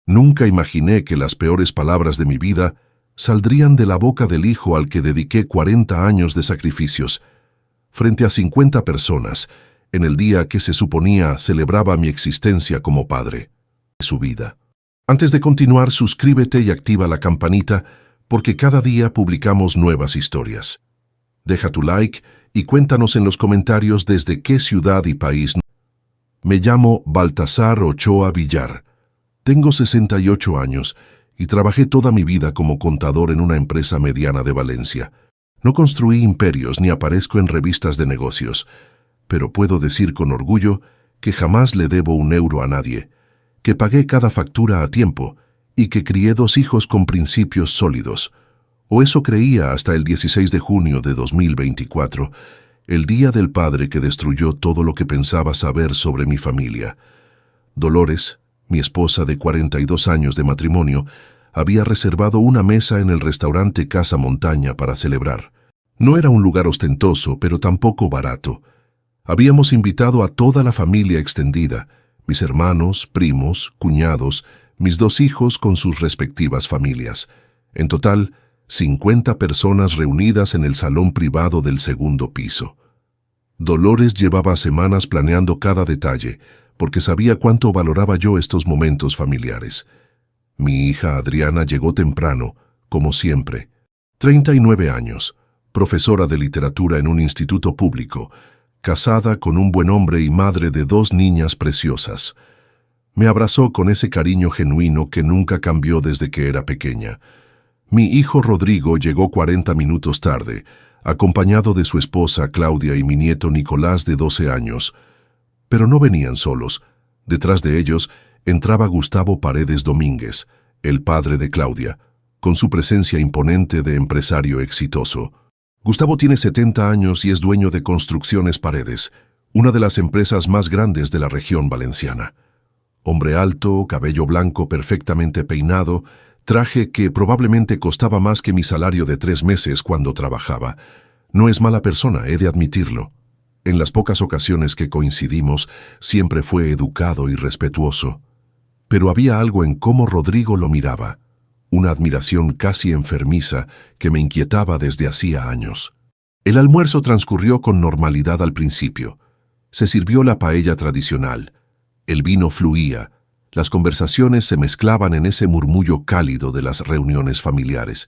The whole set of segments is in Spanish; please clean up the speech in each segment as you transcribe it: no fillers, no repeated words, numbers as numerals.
Nunca imaginé que las peores palabras de mi vida saldrían de la boca del hijo al que dediqué 40 años de sacrificios, frente a 50 personas, en el día que se suponía celebraba mi existencia como padre de su vida. Antes de continuar, suscríbete y activa la campanita porque cada día publicamos nuevas historias. Deja tu like y cuéntanos en los comentarios desde qué ciudad y país. Me llamo Baltasar Ochoa Villar. Tengo 68 años y trabajé toda mi vida como contador en una empresa mediana de Valencia. No construí imperios ni aparezco en revistas de negocios, pero puedo decir con orgullo que jamás le debo un euro a nadie, que pagué cada factura a tiempo y que crié 2 hijos con principios sólidos. O eso creía hasta el 16 de junio de 2024, el día del padre que destruyó todo lo que pensaba saber sobre mi familia. Dolores, mi esposa de 42 años de matrimonio, había reservado una mesa en el restaurante Casa Montaña para celebrar. No era un lugar ostentoso, pero tampoco barato. Habíamos invitado a toda la familia extendida, mis hermanos, primos, cuñados, mis 2 hijos con sus respectivas familias. En total, 50 personas reunidas en el salón privado del segundo piso. Dolores llevaba semanas planeando cada detalle, porque sabía cuánto valoraba yo estos momentos familiares. Mi hija Adriana llegó temprano, como siempre. 39 años, profesora de literatura en un instituto público, casada con un buen hombre y madre de 2 niñas preciosas. Me abrazó con ese cariño genuino que nunca cambió desde que era pequeña. Mi hijo Rodrigo llegó 40 minutos tarde, acompañado de su esposa Claudia y mi nieto Nicolás de 12 años. Pero no venían solos. Detrás de ellos entraba Gustavo Paredes Domínguez, el padre de Claudia, con su presencia imponente de empresario exitoso. Gustavo tiene 70 años y es dueño de Construcciones Paredes, una de las empresas más grandes de la región valenciana. Hombre alto, cabello blanco perfectamente peinado, traje que probablemente costaba más que mi salario de 3 meses cuando trabajaba. No es mala persona, he de admitirlo. En las pocas ocasiones que coincidimos, siempre fue educado y respetuoso. Pero había algo en cómo Rodrigo lo miraba, una admiración casi enfermiza que me inquietaba desde hacía años. El almuerzo transcurrió con normalidad al principio. Se sirvió la paella tradicional. El vino fluía. Las conversaciones se mezclaban en ese murmullo cálido de las reuniones familiares.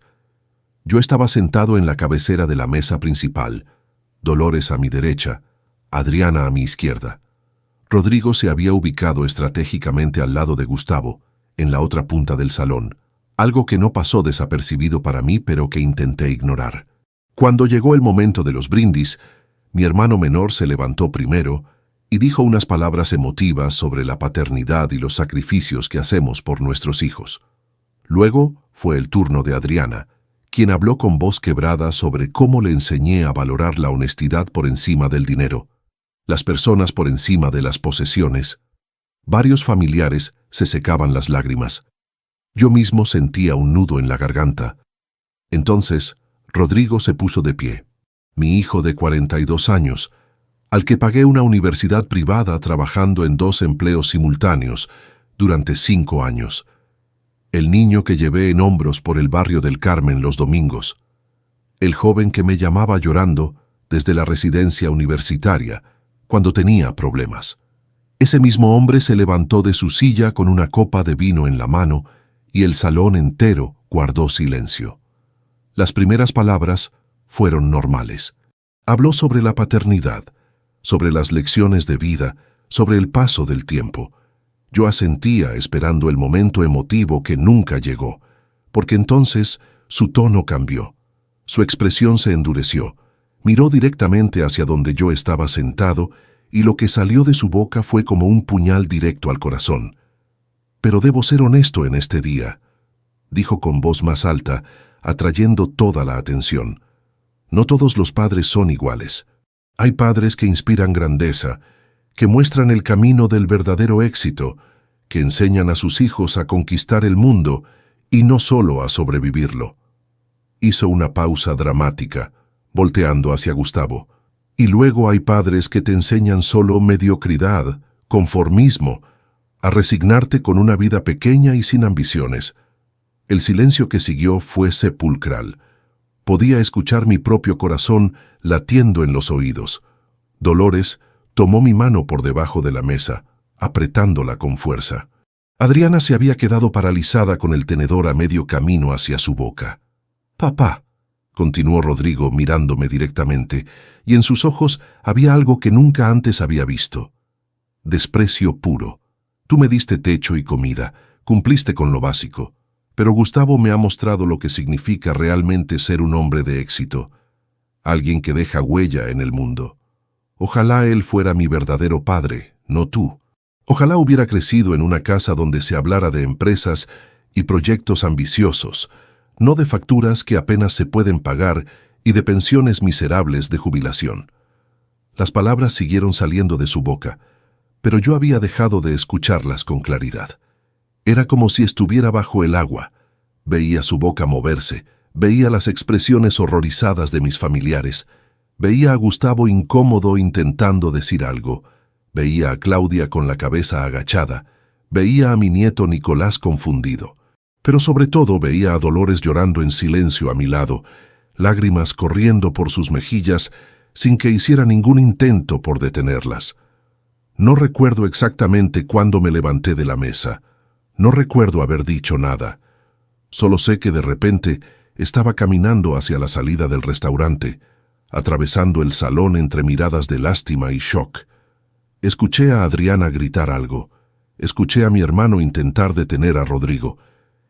Yo estaba sentado en la cabecera de la mesa principal, Dolores a mi derecha, Adriana a mi izquierda. Rodrigo se había ubicado estratégicamente al lado de Gustavo, en la otra punta del salón, algo que no pasó desapercibido para mí pero que intenté ignorar. Cuando llegó el momento de los brindis, mi hermano menor se levantó primero y dijo unas palabras emotivas sobre la paternidad y los sacrificios que hacemos por nuestros hijos. Luego fue el turno de Adriana, quien habló con voz quebrada sobre cómo le enseñé a valorar la honestidad por encima del dinero, las personas por encima de las posesiones. Varios familiares se secaban las lágrimas. Yo mismo sentía un nudo en la garganta. Entonces, Rodrigo se puso de pie. Mi hijo de 42 años, al que pagué una universidad privada trabajando en 2 empleos simultáneos durante 5 años. El niño que llevé en hombros por el barrio del Carmen los domingos. El joven que me llamaba llorando desde la residencia universitaria cuando tenía problemas. Ese mismo hombre se levantó de su silla con una copa de vino en la mano y el salón entero guardó silencio. Las primeras palabras fueron normales. Habló sobre la paternidad, sobre las lecciones de vida, sobre el paso del tiempo. Yo asentía esperando el momento emotivo que nunca llegó, porque entonces su tono cambió. Su expresión se endureció. Miró directamente hacia donde yo estaba sentado y lo que salió de su boca fue como un puñal directo al corazón. «Pero debo ser honesto en este día», dijo con voz más alta, atrayendo toda la atención. «No todos los padres son iguales. Hay padres que inspiran grandeza, que muestran el camino del verdadero éxito, que enseñan a sus hijos a conquistar el mundo y no solo a sobrevivirlo». Hizo una pausa dramática, volteando hacia Gustavo. «Y luego hay padres que te enseñan solo mediocridad, conformismo, a resignarte con una vida pequeña y sin ambiciones. El silencio que siguió fue sepulcral. Podía escuchar mi propio corazón latiendo en los oídos. Dolores tomó mi mano por debajo de la mesa, apretándola con fuerza. Adriana se había quedado paralizada con el tenedor a medio camino hacia su boca. «Papá», continuó Rodrigo mirándome directamente, y en sus ojos había algo que nunca antes había visto. Desprecio puro. Tú me diste techo y comida, cumpliste con lo básico, pero Gustavo me ha mostrado lo que significa realmente ser un hombre de éxito, alguien que deja huella en el mundo. Ojalá él fuera mi verdadero padre, no tú. Ojalá hubiera crecido en una casa donde se hablara de empresas y proyectos ambiciosos, no de facturas que apenas se pueden pagar y de pensiones miserables de jubilación. Las palabras siguieron saliendo de su boca, pero yo había dejado de escucharlas con claridad. Era como si estuviera bajo el agua. Veía su boca moverse, veía las expresiones horrorizadas de mis familiares, veía a Gustavo incómodo intentando decir algo, veía a Claudia con la cabeza agachada, veía a mi nieto Nicolás confundido, pero sobre todo veía a Dolores llorando en silencio a mi lado, lágrimas corriendo por sus mejillas sin que hiciera ningún intento por detenerlas. No recuerdo exactamente cuándo me levanté de la mesa. No recuerdo haber dicho nada. Solo sé que de repente estaba caminando hacia la salida del restaurante, atravesando el salón entre miradas de lástima y shock. Escuché a Adriana gritar algo. Escuché a mi hermano intentar detener a Rodrigo.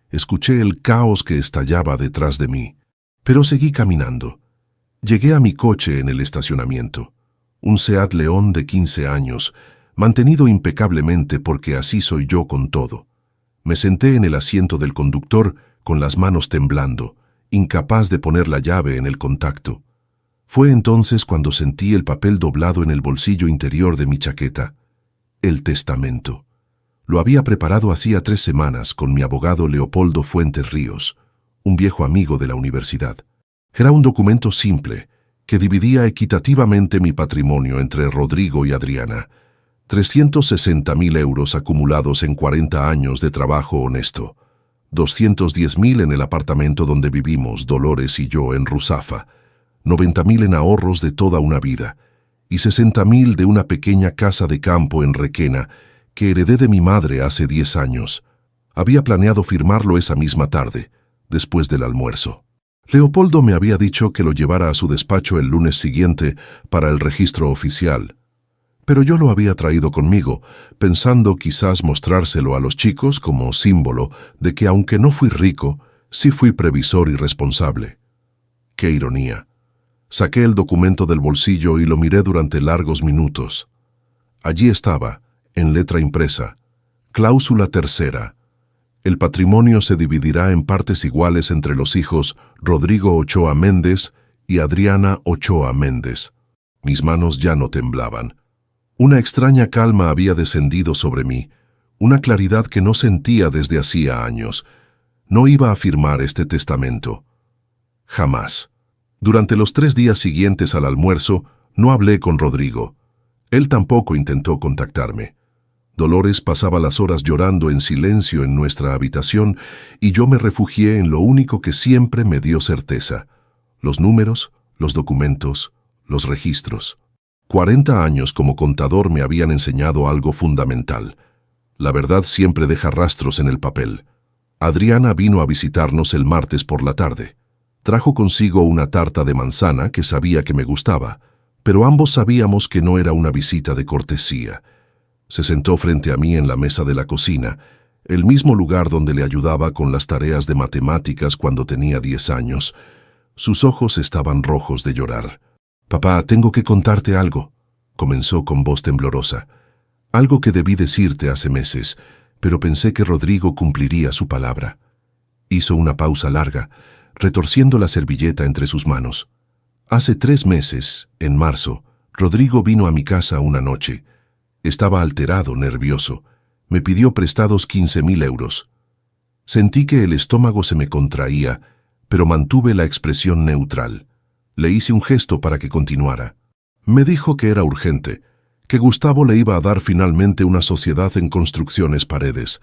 Escuché el caos que estallaba detrás de mí. Pero seguí caminando. Llegué a mi coche en el estacionamiento. Un Seat León de 15 años, mantenido impecablemente porque así soy yo con todo. Me senté en el asiento del conductor con las manos temblando, incapaz de poner la llave en el contacto. Fue entonces cuando sentí el papel doblado en el bolsillo interior de mi chaqueta. El testamento. Lo había preparado hacía 3 semanas con mi abogado Leopoldo Fuentes Ríos, un viejo amigo de la universidad. Era un documento simple, que dividía equitativamente mi patrimonio entre Rodrigo y Adriana. 360.000 euros acumulados en 40 años de trabajo honesto. 210.000 en el apartamento donde vivimos Dolores y yo en Ruzafa. 90.000 en ahorros de toda una vida. Y 60.000 de una pequeña casa de campo en Requena que heredé de mi madre hace 10 años. Había planeado firmarlo esa misma tarde, después del almuerzo. Leopoldo me había dicho que lo llevara a su despacho el lunes siguiente para el registro oficial. Pero yo lo había traído conmigo, pensando quizás mostrárselo a los chicos como símbolo de que aunque no fui rico, sí fui previsor y responsable. ¡Qué ironía! Saqué el documento del bolsillo y lo miré durante largos minutos. Allí estaba, en letra impresa, cláusula tercera. El patrimonio se dividirá en partes iguales entre los hijos Rodrigo Ochoa Méndez y Adriana Ochoa Méndez. Mis manos ya no temblaban. Una extraña calma había descendido sobre mí, una claridad que no sentía desde hacía años. No iba a firmar este testamento. Jamás. Durante los 3 días siguientes al almuerzo, no hablé con Rodrigo. Él tampoco intentó contactarme. Dolores pasaba las horas llorando en silencio en nuestra habitación y yo me refugié en lo único que siempre me dio certeza: los números, los documentos, los registros. 40 años como contador me habían enseñado algo fundamental. La verdad siempre deja rastros en el papel. Adriana vino a visitarnos el martes por la tarde. Trajo consigo una tarta de manzana que sabía que me gustaba, pero ambos sabíamos que no era una visita de cortesía. Se sentó frente a mí en la mesa de la cocina, el mismo lugar donde le ayudaba con las tareas de matemáticas cuando tenía 10 años. Sus ojos estaban rojos de llorar. «Papá, tengo que contarte algo», comenzó con voz temblorosa. «Algo que debí decirte hace meses, pero pensé que Rodrigo cumpliría su palabra». Hizo una pausa larga, retorciendo la servilleta entre sus manos. Hace 3 meses, en marzo, Rodrigo vino a mi casa una noche. Estaba alterado, nervioso. Me pidió prestados 15.000 euros. Sentí que el estómago se me contraía, pero mantuve la expresión neutral. Le hice un gesto para que continuara. Me dijo que era urgente, que Gustavo le iba a dar finalmente una sociedad en construcciones paredes,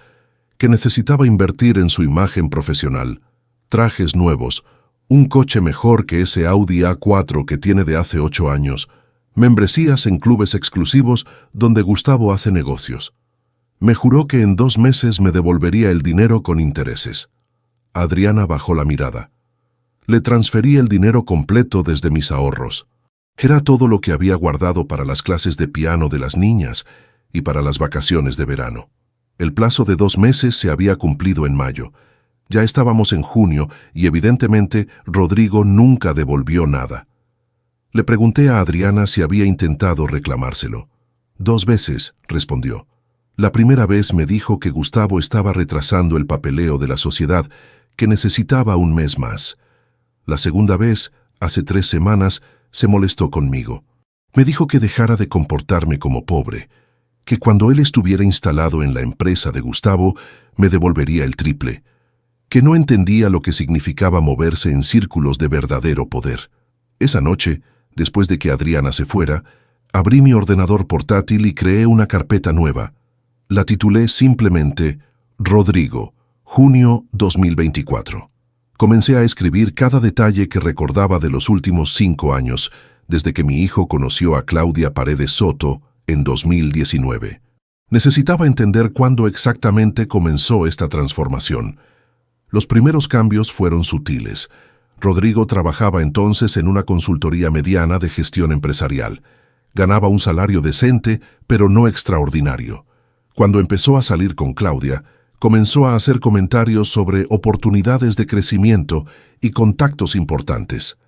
que necesitaba invertir en su imagen profesional, trajes nuevos, un coche mejor que ese Audi A4 que tiene de hace 8 años, membresías en clubes exclusivos donde Gustavo hace negocios. Me juró que en 2 meses me devolvería el dinero con intereses. Adriana bajó la mirada. Le transferí el dinero completo desde mis ahorros. Era todo lo que había guardado para las clases de piano de las niñas y para las vacaciones de verano. El plazo de 2 meses se había cumplido en mayo. Ya estábamos en junio y evidentemente Rodrigo nunca devolvió nada. Le pregunté a Adriana si había intentado reclamárselo. 2 veces, respondió. La primera vez me dijo que Gustavo estaba retrasando el papeleo de la sociedad, que necesitaba un mes más. La segunda vez, hace 3 semanas, se molestó conmigo. Me dijo que dejara de comportarme como pobre, que cuando él estuviera instalado en la empresa de Gustavo, me devolvería el triple, que no entendía lo que significaba moverse en círculos de verdadero poder. Esa noche, después de que Adriana se fuera, abrí mi ordenador portátil y creé una carpeta nueva. La titulé simplemente Rodrigo, junio 2024. Comencé a escribir cada detalle que recordaba de los últimos 5 años, desde que mi hijo conoció a Claudia Paredes Soto en 2019. Necesitaba entender cuándo exactamente comenzó esta transformación. Los primeros cambios fueron sutiles. Rodrigo trabajaba entonces en una consultoría mediana de gestión empresarial. Ganaba un salario decente, pero no extraordinario. Cuando empezó a salir con Claudia, comenzó a hacer comentarios sobre oportunidades de crecimiento y contactos importantes.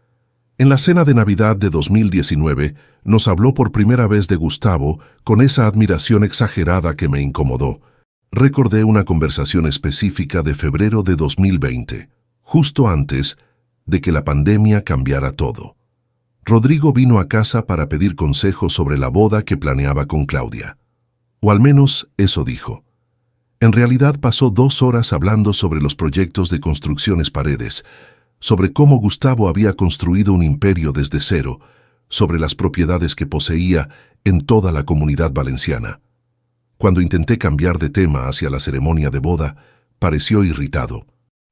En la cena de Navidad de 2019, nos habló por primera vez de Gustavo con esa admiración exagerada que me incomodó. Recordé una conversación específica de febrero de 2020, justo antes de que la pandemia cambiara todo. Rodrigo vino a casa para pedir consejos sobre la boda que planeaba con Claudia. O al menos eso dijo. En realidad pasó 2 horas hablando sobre los proyectos de construcciones paredes, sobre cómo Gustavo había construido un imperio desde cero, sobre las propiedades que poseía en toda la comunidad valenciana. Cuando intenté cambiar de tema hacia la ceremonia de boda, pareció irritado.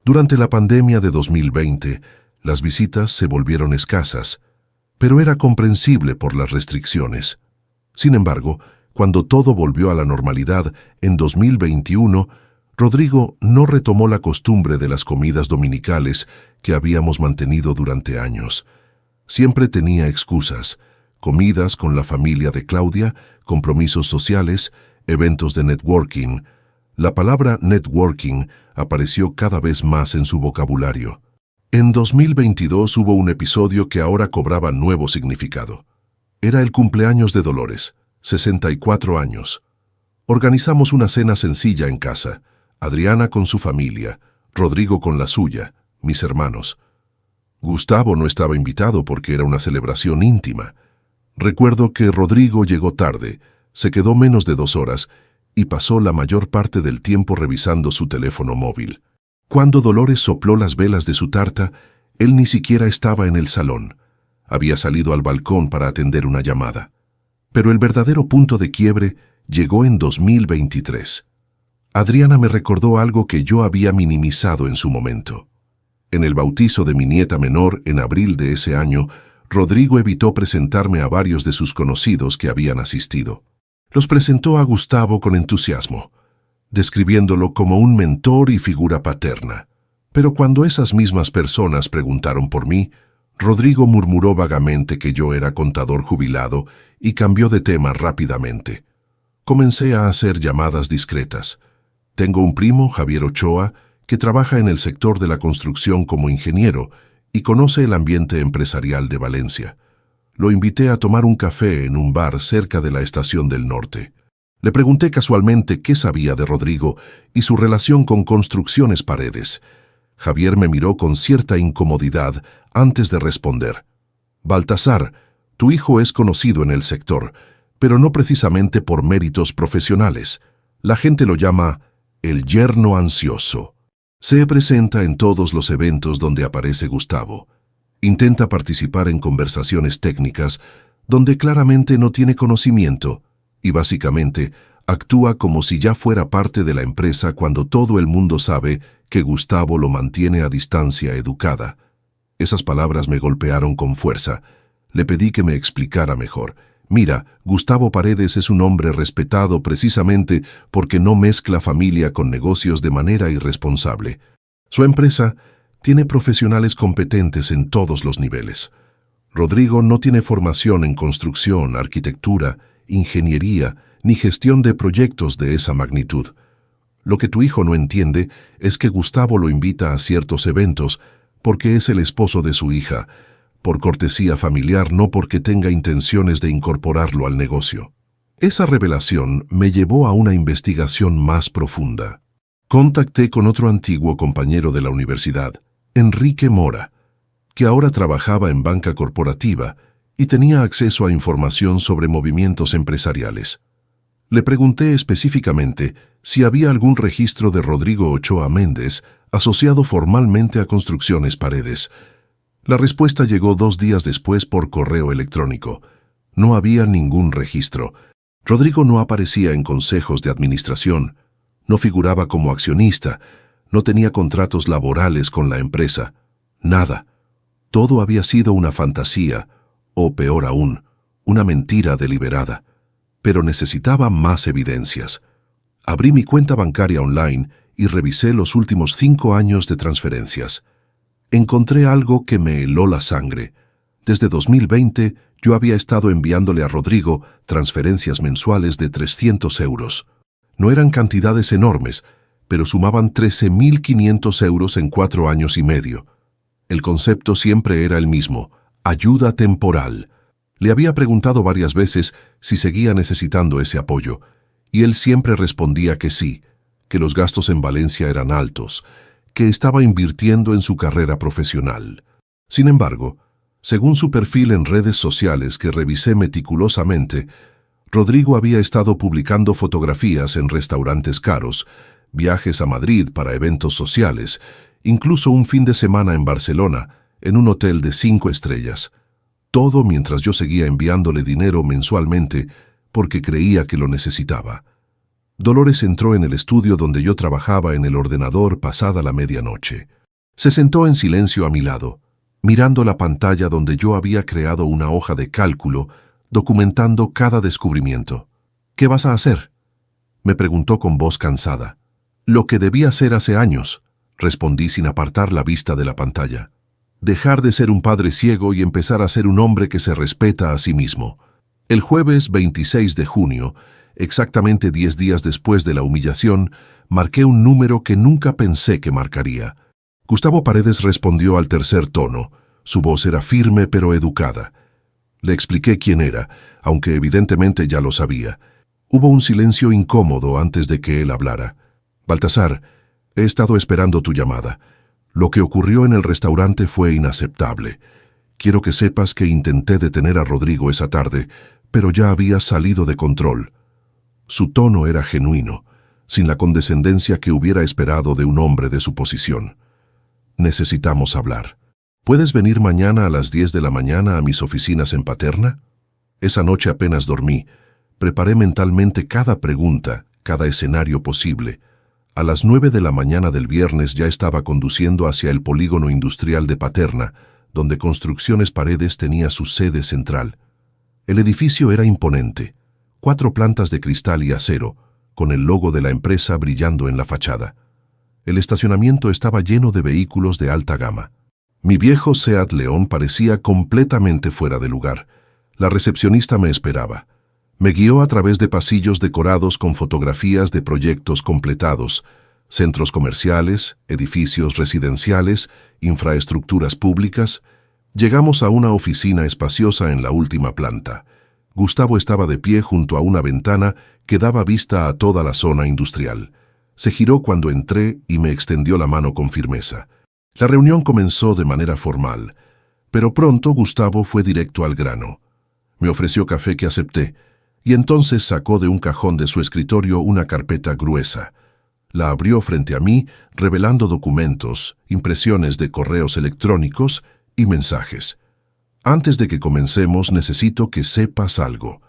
Durante la pandemia de 2020, las visitas se volvieron escasas, pero era comprensible por las restricciones. Sin embargo, cuando todo volvió a la normalidad en 2021, Rodrigo no retomó la costumbre de las comidas dominicales que habíamos mantenido durante años. Siempre tenía excusas: comidas con la familia de Claudia, compromisos sociales, eventos de networking. La palabra networking apareció cada vez más en su vocabulario. En 2022 hubo un episodio que ahora cobraba nuevo significado. Era el cumpleaños de Dolores, 64 años. Organizamos una cena sencilla en casa, Adriana con su familia, Rodrigo con la suya, mis hermanos. Gustavo no estaba invitado porque era una celebración íntima. Recuerdo que Rodrigo llegó tarde, se quedó menos de 2 horas y pasó la mayor parte del tiempo revisando su teléfono móvil. Cuando Dolores sopló las velas de su tarta, él ni siquiera estaba en el salón. Había salido al balcón para atender una llamada. Pero el verdadero punto de quiebre llegó en 2023. Adriana me recordó algo que yo había minimizado en su momento. En el bautizo de mi nieta menor en abril de ese año, Rodrigo evitó presentarme a varios de sus conocidos que habían asistido. Los presentó a Gustavo con entusiasmo, describiéndolo como un mentor y figura paterna. Pero cuando esas mismas personas preguntaron por mí, Rodrigo murmuró vagamente que yo era contador jubilado y cambió de tema rápidamente. Comencé a hacer llamadas discretas. Tengo un primo, Javier Ochoa, que trabaja en el sector de la construcción como ingeniero y conoce el ambiente empresarial de Valencia. Lo invité a tomar un café en un bar cerca de la Estación del Norte. Le pregunté casualmente qué sabía de Rodrigo y su relación con Construcciones Paredes. Javier me miró con cierta incomodidad antes de responder. Baltasar, tu hijo es conocido en el sector, pero no precisamente por méritos profesionales. La gente lo llama el yerno ansioso. Se presenta en todos los eventos donde aparece Gustavo. Intenta participar en conversaciones técnicas donde claramente no tiene conocimiento y básicamente actúa como si ya fuera parte de la empresa cuando todo el mundo sabe que Gustavo lo mantiene a distancia educada. Esas palabras me golpearon con fuerza. Le pedí que me explicara mejor. Mira, Gustavo Paredes es un hombre respetado precisamente porque no mezcla familia con negocios de manera irresponsable. Su empresa tiene profesionales competentes en todos los niveles. Rodrigo no tiene formación en construcción, arquitectura, ingeniería, ni gestión de proyectos de esa magnitud. Lo que tu hijo no entiende es que Gustavo lo invita a ciertos eventos porque es el esposo de su hija, por cortesía familiar, no porque tenga intenciones de incorporarlo al negocio. Esa revelación me llevó a una investigación más profunda. Contacté con otro antiguo compañero de la universidad, Enrique Mora, que ahora trabajaba en banca corporativa y tenía acceso a información sobre movimientos empresariales. Le pregunté específicamente si había algún registro de Rodrigo Ochoa Méndez asociado formalmente a Construcciones Paredes. La respuesta llegó 2 días después por correo electrónico. No había ningún registro. Rodrigo no aparecía en consejos de administración, no figuraba como accionista, no tenía contratos laborales con la empresa. Nada. Todo había sido una fantasía, o peor aún, una mentira deliberada. Pero necesitaba más evidencias. Abrí mi cuenta bancaria online y revisé los últimos 5 años de transferencias. Encontré algo que me heló la sangre. Desde 2020 yo había estado enviándole a Rodrigo transferencias mensuales de 300 euros. No eran cantidades enormes, pero sumaban 13.500 euros en 4 años y medio. El concepto siempre era el mismo: ayuda temporal. Le había preguntado varias veces si seguía necesitando ese apoyo, y él siempre respondía que sí, que los gastos en Valencia eran altos, que estaba invirtiendo en su carrera profesional. Sin embargo, según su perfil en redes sociales que revisé meticulosamente, Rodrigo había estado publicando fotografías en restaurantes caros, viajes a Madrid para eventos sociales, incluso un fin de semana en Barcelona, en un hotel de 5 estrellas. Todo mientras yo seguía enviándole dinero mensualmente porque creía que lo necesitaba. Dolores entró en el estudio donde yo trabajaba en el ordenador pasada la medianoche. Se sentó en silencio a mi lado, mirando la pantalla donde yo había creado una hoja de cálculo, documentando cada descubrimiento. ¿Qué vas a hacer?, me preguntó con voz cansada. Lo que debía hacer hace años, respondí sin apartar la vista de la pantalla. Dejar de ser un padre ciego y empezar a ser un hombre que se respeta a sí mismo. El jueves 26 de junio, exactamente 10 días después de la humillación, marqué un número que nunca pensé que marcaría. Gustavo Paredes respondió al tercer tono. Su voz era firme pero educada. Le expliqué quién era, aunque evidentemente ya lo sabía. Hubo un silencio incómodo antes de que él hablara. Baltasar, he estado esperando tu llamada. Lo que ocurrió en el restaurante fue inaceptable. Quiero que sepas que intenté detener a Rodrigo esa tarde, pero ya había salido de control. Su tono era genuino, sin la condescendencia que hubiera esperado de un hombre de su posición. Necesitamos hablar. ¿Puedes venir mañana a las 10 de la mañana a mis oficinas en Paterna? Esa noche apenas dormí. Preparé mentalmente cada pregunta, cada escenario posible. A las 9 de la mañana del viernes ya estaba conduciendo hacia el polígono industrial de Paterna, donde Construcciones Paredes tenía su sede central. El edificio era imponente. 4 plantas de cristal y acero, con el logo de la empresa brillando en la fachada. El estacionamiento estaba lleno de vehículos de alta gama. Mi viejo Seat León parecía completamente fuera de lugar. La recepcionista me esperaba. Me guió a través de pasillos decorados con fotografías de proyectos completados, centros comerciales, edificios residenciales, infraestructuras públicas. Llegamos a una oficina espaciosa en la última planta. Gustavo estaba de pie junto a una ventana que daba vista a toda la zona industrial. Se giró cuando entré y me extendió la mano con firmeza. La reunión comenzó de manera formal, pero pronto Gustavo fue directo al grano. Me ofreció café que acepté, y entonces sacó de un cajón de su escritorio una carpeta gruesa. La abrió frente a mí, revelando documentos, impresiones de correos electrónicos y mensajes. Antes de que comencemos, necesito que sepas algo.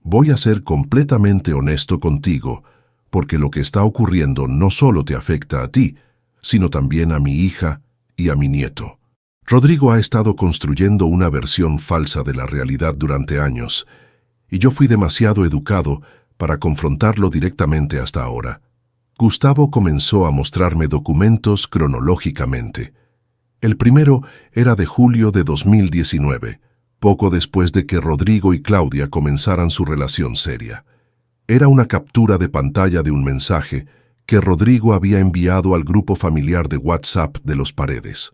Voy a ser completamente honesto contigo, porque lo que está ocurriendo no solo te afecta a ti, sino también a mi hija y a mi nieto. Rodrigo ha estado construyendo una versión falsa de la realidad durante años, y yo fui demasiado educado para confrontarlo directamente hasta ahora. Gustavo comenzó a mostrarme documentos cronológicamente. El primero era de julio de 2019, poco después de que Rodrigo y Claudia comenzaran su relación seria. Era una captura de pantalla de un mensaje que Rodrigo había enviado al grupo familiar de WhatsApp de los Paredes.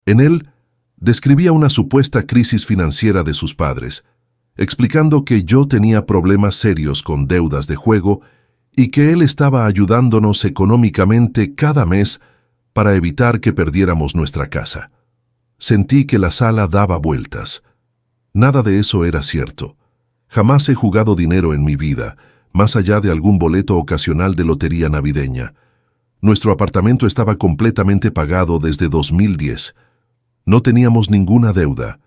En él, describía una supuesta crisis financiera de sus padres, explicando que yo tenía problemas serios con deudas de juego y que él estaba ayudándonos económicamente cada mes para evitar que perdiéramos nuestra casa. Sentí que la sala daba vueltas. Nada de eso era cierto. Jamás he jugado dinero en mi vida, más allá de algún boleto ocasional de lotería navideña. Nuestro apartamento estaba completamente pagado desde 2010. No teníamos ninguna deuda.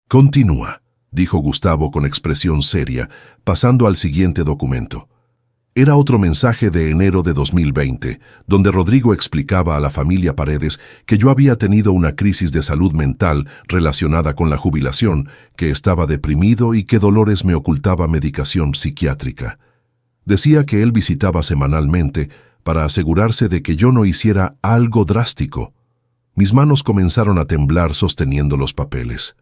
Continúa, dijo Gustavo con expresión seria, pasando al siguiente documento. Era otro mensaje de enero de 2020, donde Rodrigo explicaba a la familia Paredes que yo había tenido una crisis de salud mental relacionada con la jubilación, que estaba deprimido y que Dolores me ocultaba medicación psiquiátrica. Decía que él visitaba semanalmente para asegurarse de que yo no hiciera algo drástico. Mis manos comenzaron a temblar sosteniendo los papeles.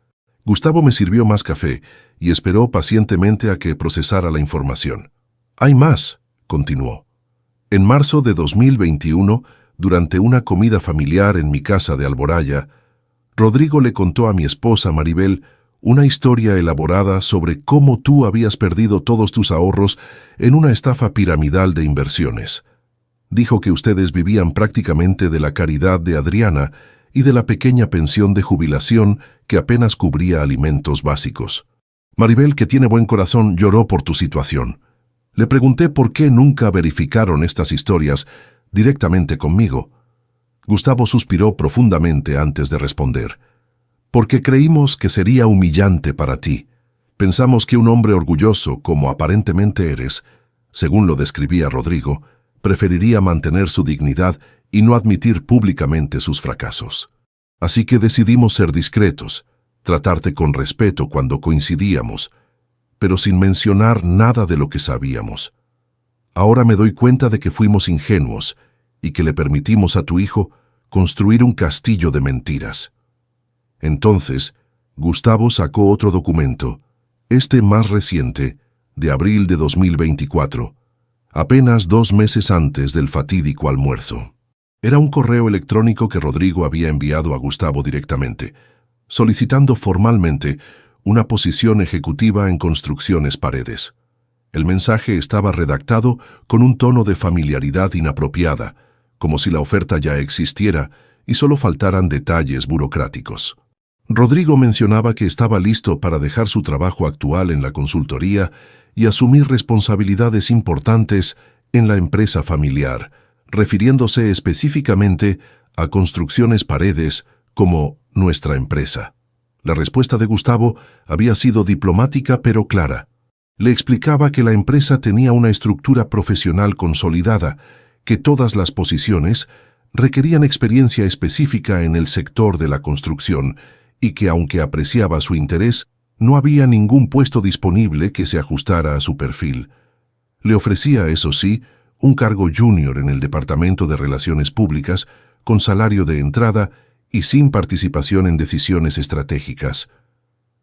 Gustavo me sirvió más café y esperó pacientemente a que procesara la información. «Hay más», continuó. «En marzo de 2021, durante una comida familiar en mi casa de Alboraya, Rodrigo le contó a mi esposa Maribel una historia elaborada sobre cómo tú habías perdido todos tus ahorros en una estafa piramidal de inversiones. Dijo que ustedes vivían prácticamente de la caridad de Adriana y de la pequeña pensión de jubilación que apenas cubría alimentos básicos. Maribel, que tiene buen corazón, lloró por tu situación. Le pregunté por qué nunca verificaron estas historias directamente conmigo. Gustavo suspiró profundamente antes de responder. Porque creímos que sería humillante para ti. Pensamos que un hombre orgulloso, como aparentemente eres, según lo describía Rodrigo, preferiría mantener su dignidad y no admitir públicamente sus fracasos. Así que decidimos ser discretos, tratarte con respeto cuando coincidíamos, pero sin mencionar nada de lo que sabíamos. Ahora me doy cuenta de que fuimos ingenuos y que le permitimos a tu hijo construir un castillo de mentiras. Entonces, Gustavo sacó otro documento, este más reciente, de abril de 2024, apenas 2 meses antes del fatídico almuerzo. Era un correo electrónico que Rodrigo había enviado a Gustavo directamente, solicitando formalmente una posición ejecutiva en Construcciones Paredes. El mensaje estaba redactado con un tono de familiaridad inapropiada, como si la oferta ya existiera y solo faltaran detalles burocráticos. Rodrigo mencionaba que estaba listo para dejar su trabajo actual en la consultoría y asumir responsabilidades importantes en la empresa familiar, refiriéndose específicamente a Construcciones Paredes como nuestra empresa. La respuesta de Gustavo había sido diplomática pero clara. Le explicaba que la empresa tenía una estructura profesional consolidada, que todas las posiciones requerían experiencia específica en el sector de la construcción y que, aunque apreciaba su interés, no había ningún puesto disponible que se ajustara a su perfil. Le ofrecía, eso sí, un cargo junior en el Departamento de Relaciones Públicas, con salario de entrada y sin participación en decisiones estratégicas.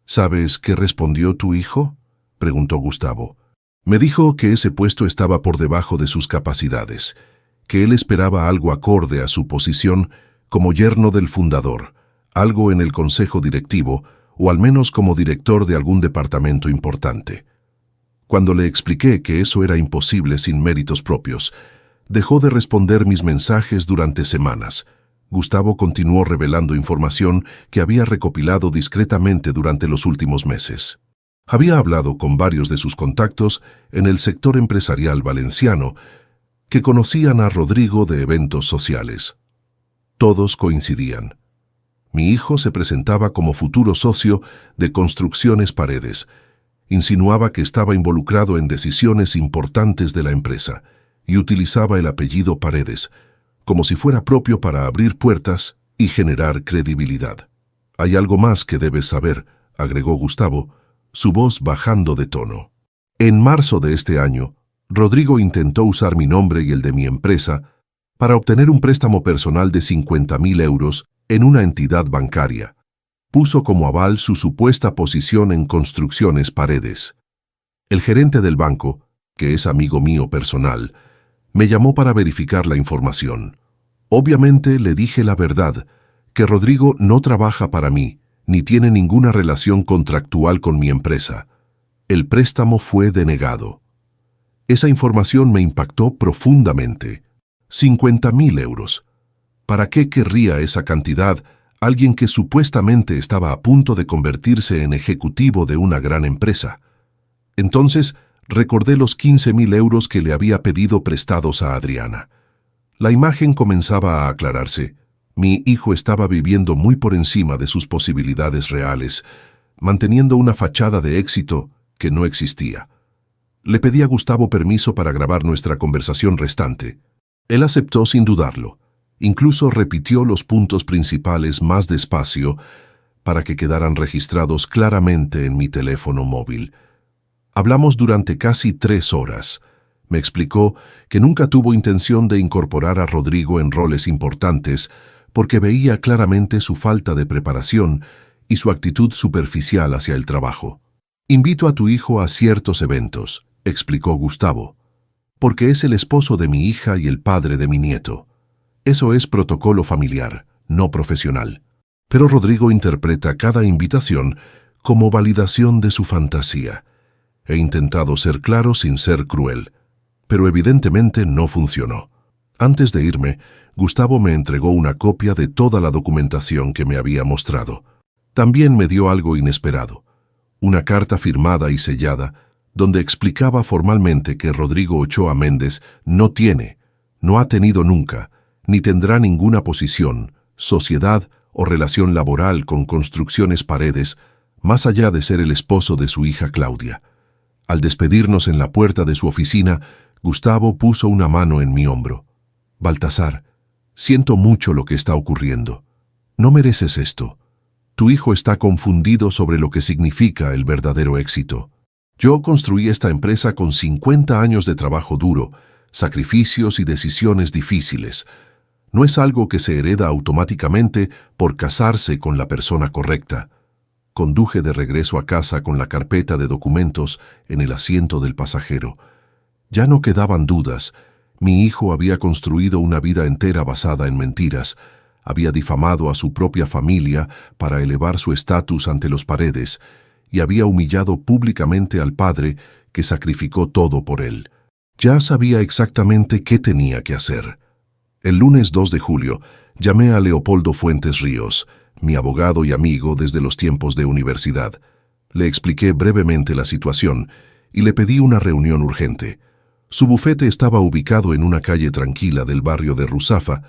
¿Sabes qué respondió tu hijo?, preguntó Gustavo. Me dijo que ese puesto estaba por debajo de sus capacidades, que él esperaba algo acorde a su posición como yerno del fundador, algo en el consejo directivo o al menos como director de algún departamento importante. Cuando le expliqué que eso era imposible sin méritos propios, dejó de responder mis mensajes durante semanas. Gustavo continuó revelando información que había recopilado discretamente durante los últimos meses. Había hablado con varios de sus contactos en el sector empresarial valenciano que conocían a Rodrigo de eventos sociales. Todos coincidían. Mi hijo se presentaba como futuro socio de Construcciones Paredes Insinuaba que estaba involucrado en decisiones importantes de la empresa y utilizaba el apellido Paredes, como si fuera propio para abrir puertas y generar credibilidad. «Hay algo más que debes saber», agregó Gustavo, su voz bajando de tono. En marzo de este año, Rodrigo intentó usar mi nombre y el de mi empresa para obtener un préstamo personal de 50.000 euros en una entidad bancaria. Puso como aval su supuesta posición en Construcciones Paredes. El gerente del banco, que es amigo mío personal, me llamó para verificar la información. Obviamente le dije la verdad, que Rodrigo no trabaja para mí, ni tiene ninguna relación contractual con mi empresa. El préstamo fue denegado. Esa información me impactó profundamente. 50.000 euros. ¿Para qué querría esa cantidad alguien que supuestamente estaba a punto de convertirse en ejecutivo de una gran empresa? Entonces recordé los 15.000 euros que le había pedido prestados a Adriana. La imagen comenzaba a aclararse. Mi hijo estaba viviendo muy por encima de sus posibilidades reales, manteniendo una fachada de éxito que no existía. Le pedí a Gustavo permiso para grabar nuestra conversación restante. Él aceptó sin dudarlo. Incluso repitió los puntos principales más despacio para que quedaran registrados claramente en mi teléfono móvil. Hablamos durante casi 3 horas. Me explicó que nunca tuvo intención de incorporar a Rodrigo en roles importantes porque veía claramente su falta de preparación y su actitud superficial hacia el trabajo. «Invito a tu hijo a ciertos eventos», explicó Gustavo, «porque es el esposo de mi hija y el padre de mi nieto. Eso es protocolo familiar, no profesional». Pero Rodrigo interpreta cada invitación como validación de su fantasía. He intentado ser claro sin ser cruel, pero evidentemente no funcionó. Antes de irme, Gustavo me entregó una copia de toda la documentación que me había mostrado. También me dio algo inesperado, una carta firmada y sellada, donde explicaba formalmente que Rodrigo Ochoa Méndez no ha tenido nunca, ni tendrá ninguna posición, sociedad o relación laboral con Construcciones Paredes, más allá de ser el esposo de su hija Claudia. Al despedirnos en la puerta de su oficina, Gustavo puso una mano en mi hombro. «Baltasar, siento mucho lo que está ocurriendo. No mereces esto. Tu hijo está confundido sobre lo que significa el verdadero éxito. Yo construí esta empresa con 50 años de trabajo duro, sacrificios y decisiones difíciles. No es algo que se hereda automáticamente por casarse con la persona correcta». Conduje de regreso a casa con la carpeta de documentos en el asiento del pasajero. Ya no quedaban dudas. Mi hijo había construido una vida entera basada en mentiras. Había difamado a su propia familia para elevar su estatus ante los Paredes y había humillado públicamente al padre que sacrificó todo por él. Ya sabía exactamente qué tenía que hacer. El lunes 2 de julio llamé a Leopoldo Fuentes Ríos, mi abogado y amigo desde los tiempos de universidad. Le expliqué brevemente la situación y le pedí una reunión urgente. Su bufete estaba ubicado en una calle tranquila del barrio de Ruzafa,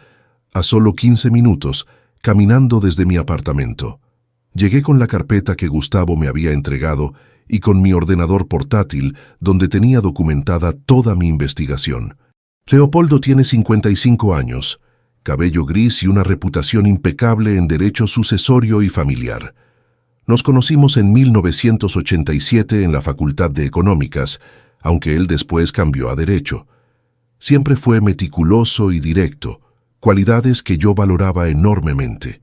a solo 15 minutos, caminando desde mi apartamento. Llegué con la carpeta que Gustavo me había entregado y con mi ordenador portátil donde tenía documentada toda mi investigación. Leopoldo tiene 55 años, cabello gris y una reputación impecable en derecho sucesorio y familiar. Nos conocimos en 1987 en la Facultad de Económicas, aunque él después cambió a Derecho. Siempre fue meticuloso y directo, cualidades que yo valoraba enormemente.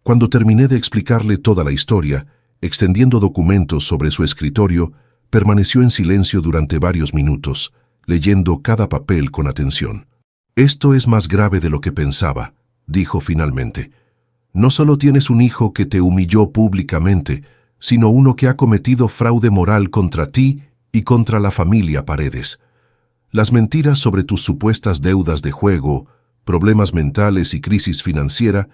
Cuando terminé de explicarle toda la historia, extendiendo documentos sobre su escritorio, permaneció en silencio durante varios minutos, leyendo cada papel con atención. «Esto es más grave de lo que pensaba», dijo finalmente. «No solo tienes un hijo que te humilló públicamente, sino uno que ha cometido fraude moral contra ti y contra la familia Paredes. Las mentiras sobre tus supuestas deudas de juego, problemas mentales y crisis financiera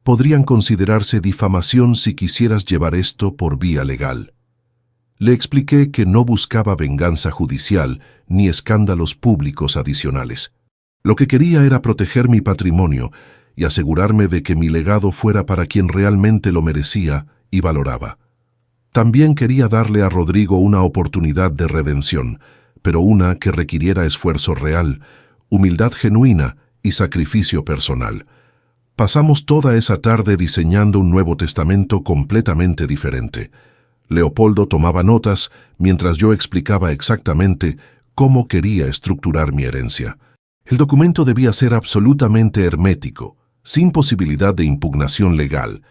podrían considerarse difamación si quisieras llevar esto por vía legal». Le expliqué que no buscaba venganza judicial ni escándalos públicos adicionales. Lo que quería era proteger mi patrimonio y asegurarme de que mi legado fuera para quien realmente lo merecía y valoraba. También quería darle a Rodrigo una oportunidad de redención, pero una que requiriera esfuerzo real, humildad genuina y sacrificio personal. Pasamos toda esa tarde diseñando un Nuevo Testamento completamente diferente. Leopoldo tomaba notas mientras yo explicaba exactamente cómo quería estructurar mi herencia. El documento debía ser absolutamente hermético, sin posibilidad de impugnación legal,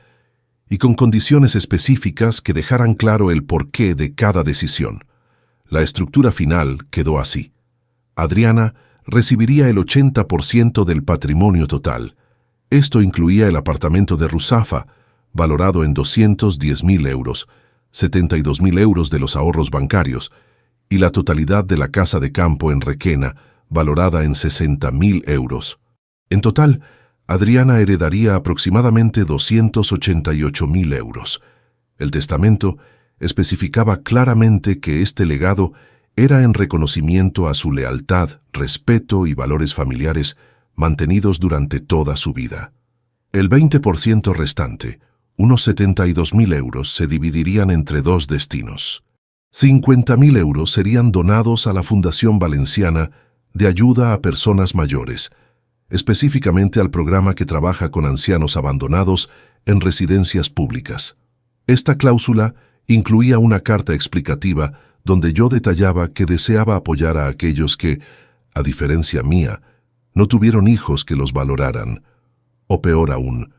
y con condiciones específicas que dejaran claro el porqué de cada decisión. La estructura final quedó así. Adriana recibiría el 80% del patrimonio total. Esto incluía el apartamento de Ruzafa, valorado en 210.000 euros, 72.000 euros de los ahorros bancarios, y la totalidad de la casa de campo en Requena, valorada en 60.000 euros. En total, Adriana heredaría aproximadamente 288.000 euros. El testamento especificaba claramente que este legado era en reconocimiento a su lealtad, respeto y valores familiares mantenidos durante toda su vida. El 20% restante, unos 72.000 euros, se dividirían entre dos destinos. 50.000 euros serían donados a la Fundación Valenciana de Ayuda a Personas Mayores, específicamente al programa que trabaja con ancianos abandonados en residencias públicas. Esta cláusula incluía una carta explicativa donde yo detallaba que deseaba apoyar a aquellos que, a diferencia mía, no tuvieron hijos que los valoraran, o peor aún,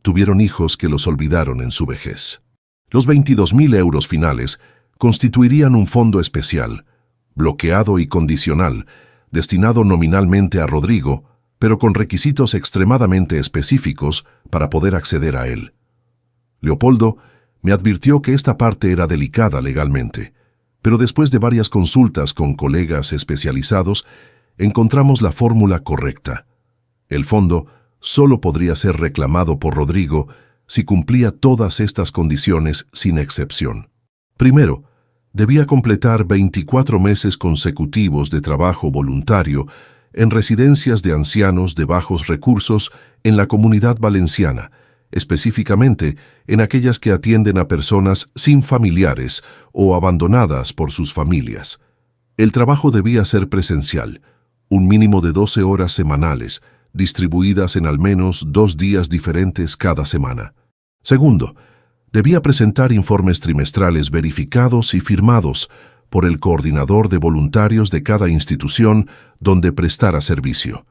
tuvieron hijos que los olvidaron en su vejez. Los 22.000 euros finales constituirían un fondo especial, bloqueado y condicional, destinado nominalmente a Rodrigo, pero con requisitos extremadamente específicos para poder acceder a él. Leopoldo me advirtió que esta parte era delicada legalmente, pero después de varias consultas con colegas especializados, encontramos la fórmula correcta. El fondo solo podría ser reclamado por Rodrigo si cumplía todas estas condiciones sin excepción. Primero, debía completar 24 meses consecutivos de trabajo voluntario en residencias de ancianos de bajos recursos en la Comunidad Valenciana, específicamente en aquellas que atienden a personas sin familiares o abandonadas por sus familias. El trabajo debía ser presencial, un mínimo de 12 horas semanales, distribuidas en al menos 2 días diferentes cada semana. Segundo, debía presentar informes trimestrales verificados y firmados por el coordinador de voluntarios de cada institución donde prestara servicio.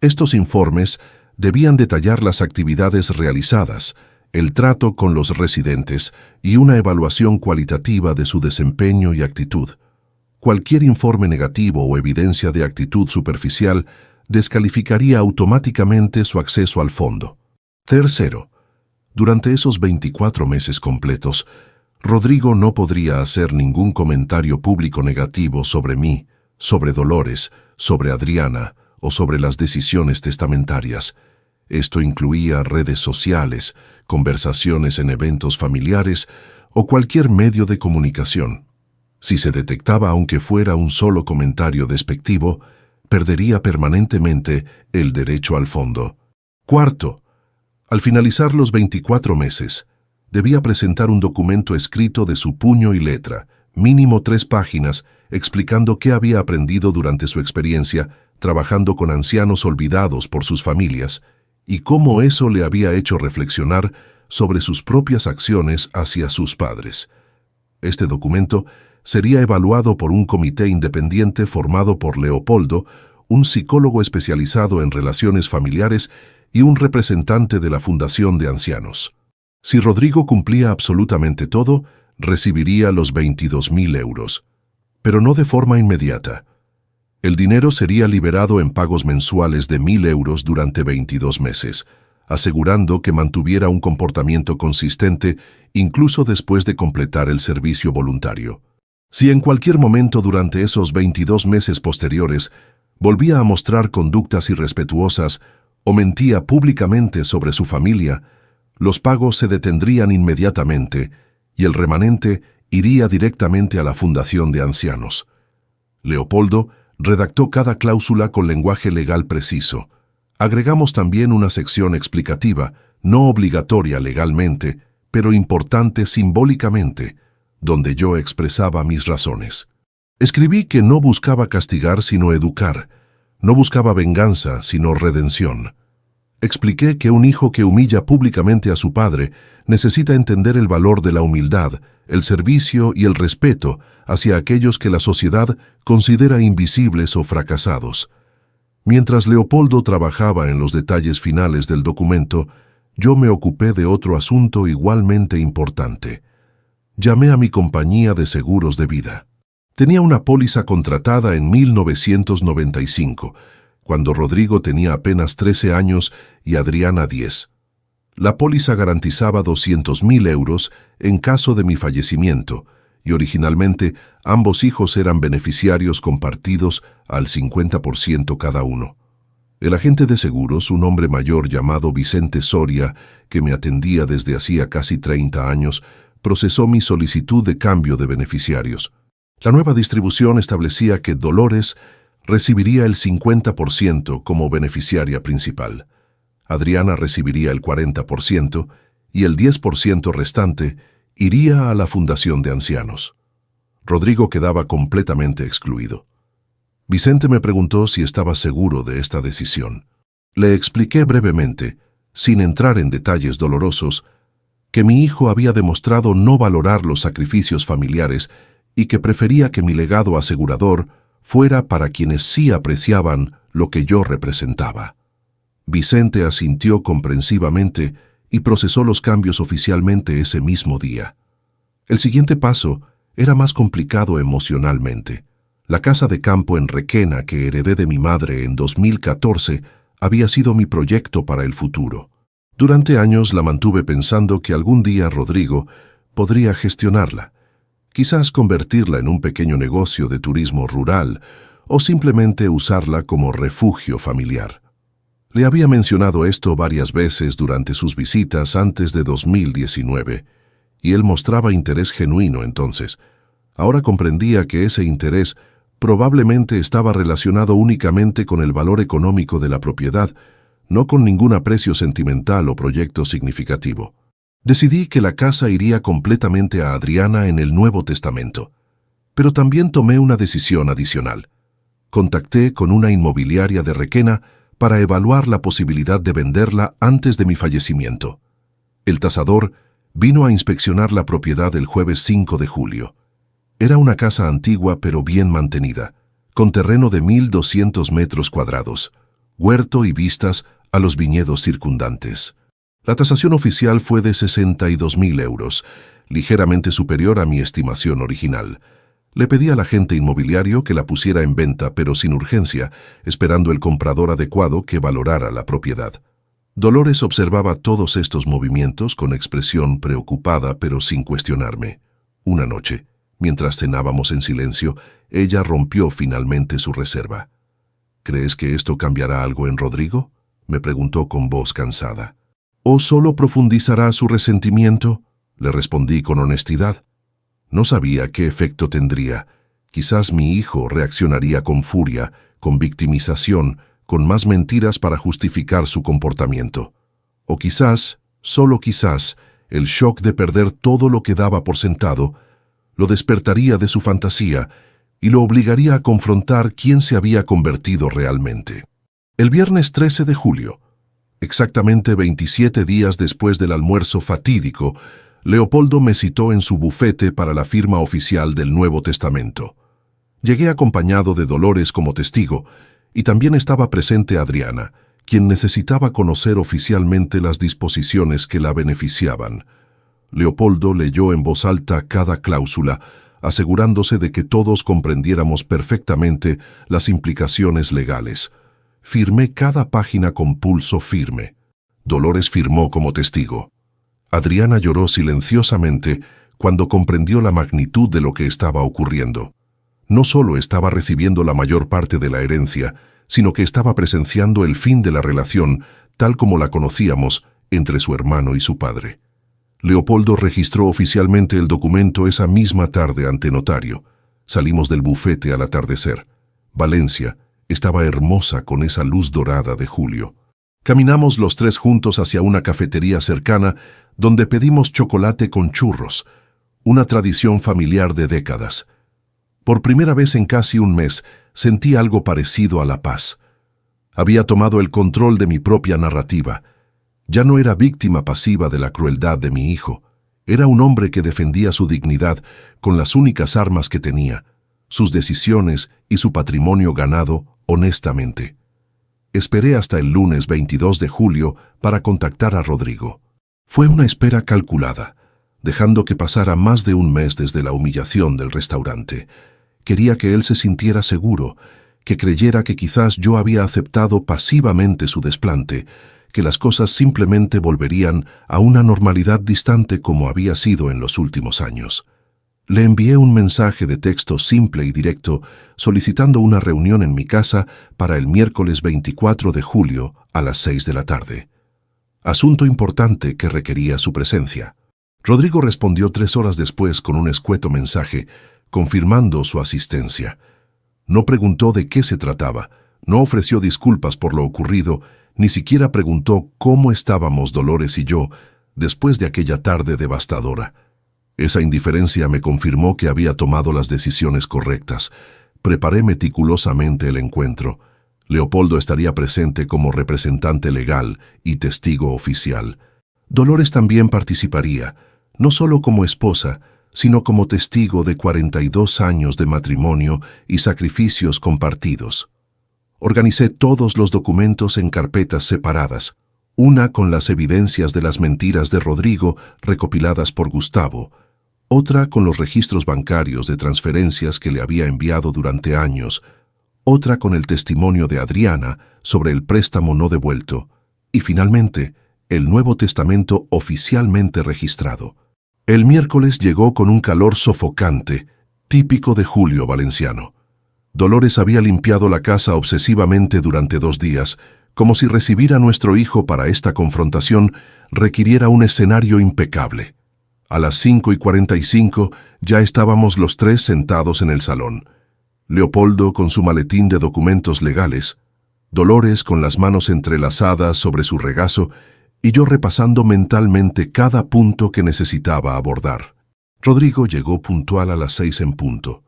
Estos informes debían detallar las actividades realizadas, el trato con los residentes y una evaluación cualitativa de su desempeño y actitud. Cualquier informe negativo o evidencia de actitud superficial descalificaría automáticamente su acceso al fondo. Tercero, durante esos 24 meses completos, Rodrigo no podría hacer ningún comentario público negativo sobre mí, sobre Dolores, sobre Adriana o sobre las decisiones testamentarias. Esto incluía redes sociales, conversaciones en eventos familiares o cualquier medio de comunicación. Si se detectaba aunque fuera un solo comentario despectivo, perdería permanentemente el derecho al fondo. Cuarto, al finalizar los 24 meses, debía presentar un documento escrito de su puño y letra, mínimo 3 páginas, explicando qué había aprendido durante su experiencia trabajando con ancianos olvidados por sus familias y cómo eso le había hecho reflexionar sobre sus propias acciones hacia sus padres. Este documento sería evaluado por un comité independiente formado por Leopoldo, un psicólogo especializado en relaciones familiares y un representante de la Fundación de Ancianos. Si Rodrigo cumplía absolutamente todo, recibiría los 22.000 euros, pero no de forma inmediata. El dinero sería liberado en pagos mensuales de 1.000 euros durante 22 meses, asegurando que mantuviera un comportamiento consistente incluso después de completar el servicio voluntario. Si en cualquier momento durante esos 22 meses posteriores volvía a mostrar conductas irrespetuosas o mentía públicamente sobre su familia, los pagos se detendrían inmediatamente y el remanente iría directamente a la Fundación de Ancianos. Leopoldo redactó cada cláusula con lenguaje legal preciso. Agregamos también una sección explicativa, no obligatoria legalmente, pero importante simbólicamente, donde yo expresaba mis razones. Escribí que no buscaba castigar sino educar, no buscaba venganza sino redención. Expliqué que un hijo que humilla públicamente a su padre necesita entender el valor de la humildad, el servicio y el respeto hacia aquellos que la sociedad considera invisibles o fracasados. Mientras Leopoldo trabajaba en los detalles finales del documento, yo me ocupé de otro asunto igualmente importante. Llamé a mi compañía de seguros de vida. Tenía una póliza contratada en 1995, cuando Rodrigo tenía apenas 13 años y Adriana 10. La póliza garantizaba 200.000 euros en caso de mi fallecimiento, y originalmente ambos hijos eran beneficiarios compartidos al 50% cada uno. El agente de seguros, un hombre mayor llamado Vicente Soria, que me atendía desde hacía casi 30 años, procesó mi solicitud de cambio de beneficiarios. La nueva distribución establecía que Dolores recibiría el 50% como beneficiaria principal. Adriana recibiría el 40% y el 10% restante iría a la Fundación de Ancianos. Rodrigo quedaba completamente excluido. Vicente me preguntó si estaba seguro de esta decisión. Le expliqué brevemente, sin entrar en detalles dolorosos, que mi hijo había demostrado no valorar los sacrificios familiares y que prefería que mi legado asegurador fuera para quienes sí apreciaban lo que yo representaba. Vicente asintió comprensivamente y procesó los cambios oficialmente ese mismo día. El siguiente paso era más complicado emocionalmente. La casa de campo en Requena que heredé de mi madre en 2014 había sido mi proyecto para el futuro. Durante años la mantuve pensando que algún día Rodrigo podría gestionarla, quizás convertirla en un pequeño negocio de turismo rural o simplemente usarla como refugio familiar. Le había mencionado esto varias veces durante sus visitas antes de 2019, y él mostraba interés genuino entonces. Ahora comprendía que ese interés probablemente estaba relacionado únicamente con el valor económico de la propiedad, no con ningún aprecio sentimental o proyecto significativo. Decidí que la casa iría completamente a Adriana en el Nuevo Testamento, pero también tomé una decisión adicional. Contacté con una inmobiliaria de Requena para evaluar la posibilidad de venderla antes de mi fallecimiento. El tasador vino a inspeccionar la propiedad el jueves 5 de julio. Era una casa antigua pero bien mantenida, con terreno de 1.200 metros cuadrados, huerto y vistas a los viñedos circundantes. La tasación oficial fue de 62.000 euros, ligeramente superior a mi estimación original. Le pedí al agente inmobiliario que la pusiera en venta, pero sin urgencia, esperando el comprador adecuado que valorara la propiedad. Dolores observaba todos estos movimientos con expresión preocupada, pero sin cuestionarme. Una noche, mientras cenábamos en silencio, ella rompió finalmente su reserva. ¿Crees que esto cambiará algo en Rodrigo?, me preguntó con voz cansada. ¿O solo profundizará su resentimiento?, le respondí con honestidad. No sabía qué efecto tendría. Quizás mi hijo reaccionaría con furia, con victimización, con más mentiras para justificar su comportamiento. O quizás, solo quizás, el shock de perder todo lo que daba por sentado lo despertaría de su fantasía y lo obligaría a confrontar quién se había convertido realmente. El viernes 13 de julio, exactamente 27 días después del almuerzo fatídico, Leopoldo me citó en su bufete para la firma oficial del Nuevo Testamento. Llegué acompañado de Dolores como testigo, y también estaba presente Adriana, quien necesitaba conocer oficialmente las disposiciones que la beneficiaban. Leopoldo leyó en voz alta cada cláusula, asegurándose de que todos comprendiéramos perfectamente las implicaciones legales. Firmé cada página con pulso firme. Dolores firmó como testigo. Adriana lloró silenciosamente cuando comprendió la magnitud de lo que estaba ocurriendo. No solo estaba recibiendo la mayor parte de la herencia, sino que estaba presenciando el fin de la relación, tal como la conocíamos, entre su hermano y su padre. Leopoldo registró oficialmente el documento esa misma tarde ante notario. Salimos del bufete al atardecer. Valencia estaba hermosa con esa luz dorada de julio. Caminamos los tres juntos hacia una cafetería cercana, donde pedimos chocolate con churros, una tradición familiar de décadas. Por primera vez en casi un mes sentí algo parecido a la paz. Había tomado el control de mi propia narrativa. Ya no era víctima pasiva de la crueldad de mi hijo. Era un hombre que defendía su dignidad con las únicas armas que tenía, sus decisiones y su patrimonio ganado honestamente. Esperé hasta el lunes 22 de julio para contactar a Rodrigo. Fue una espera calculada, dejando que pasara más de un mes desde la humillación del restaurante. Quería que él se sintiera seguro, que creyera que quizás yo había aceptado pasivamente su desplante, que las cosas simplemente volverían a una normalidad distante como había sido en los últimos años. Le envié un mensaje de texto simple y directo solicitando una reunión en mi casa para el miércoles 24 de julio a las 6 de la tarde. Asunto importante que requería su presencia. Rodrigo respondió 3 horas después con un escueto mensaje confirmando su asistencia. No preguntó de qué se trataba, no ofreció disculpas por lo ocurrido, ni siquiera preguntó cómo estábamos Dolores y yo después de aquella tarde devastadora. Esa indiferencia me confirmó que había tomado las decisiones correctas. Preparé meticulosamente el encuentro. Leopoldo estaría presente como representante legal y testigo oficial. Dolores también participaría, no solo como esposa, sino como testigo de 42 años de matrimonio y sacrificios compartidos. Organicé todos los documentos en carpetas separadas, una con las evidencias de las mentiras de Rodrigo recopiladas por Gustavo, otra con los registros bancarios de transferencias que le había enviado durante años, otra con el testimonio de Adriana sobre el préstamo no devuelto, y finalmente, el Nuevo Testamento oficialmente registrado. El miércoles llegó con un calor sofocante, típico de Julio Valenciano. Dolores había limpiado la casa obsesivamente durante 2 días, como si recibir a nuestro hijo para esta confrontación requiriera un escenario impecable. A las 5:45 ya estábamos los 3 sentados en el salón. Leopoldo con su maletín de documentos legales, Dolores con las manos entrelazadas sobre su regazo y yo repasando mentalmente cada punto que necesitaba abordar. Rodrigo llegó puntual a las 6 en punto.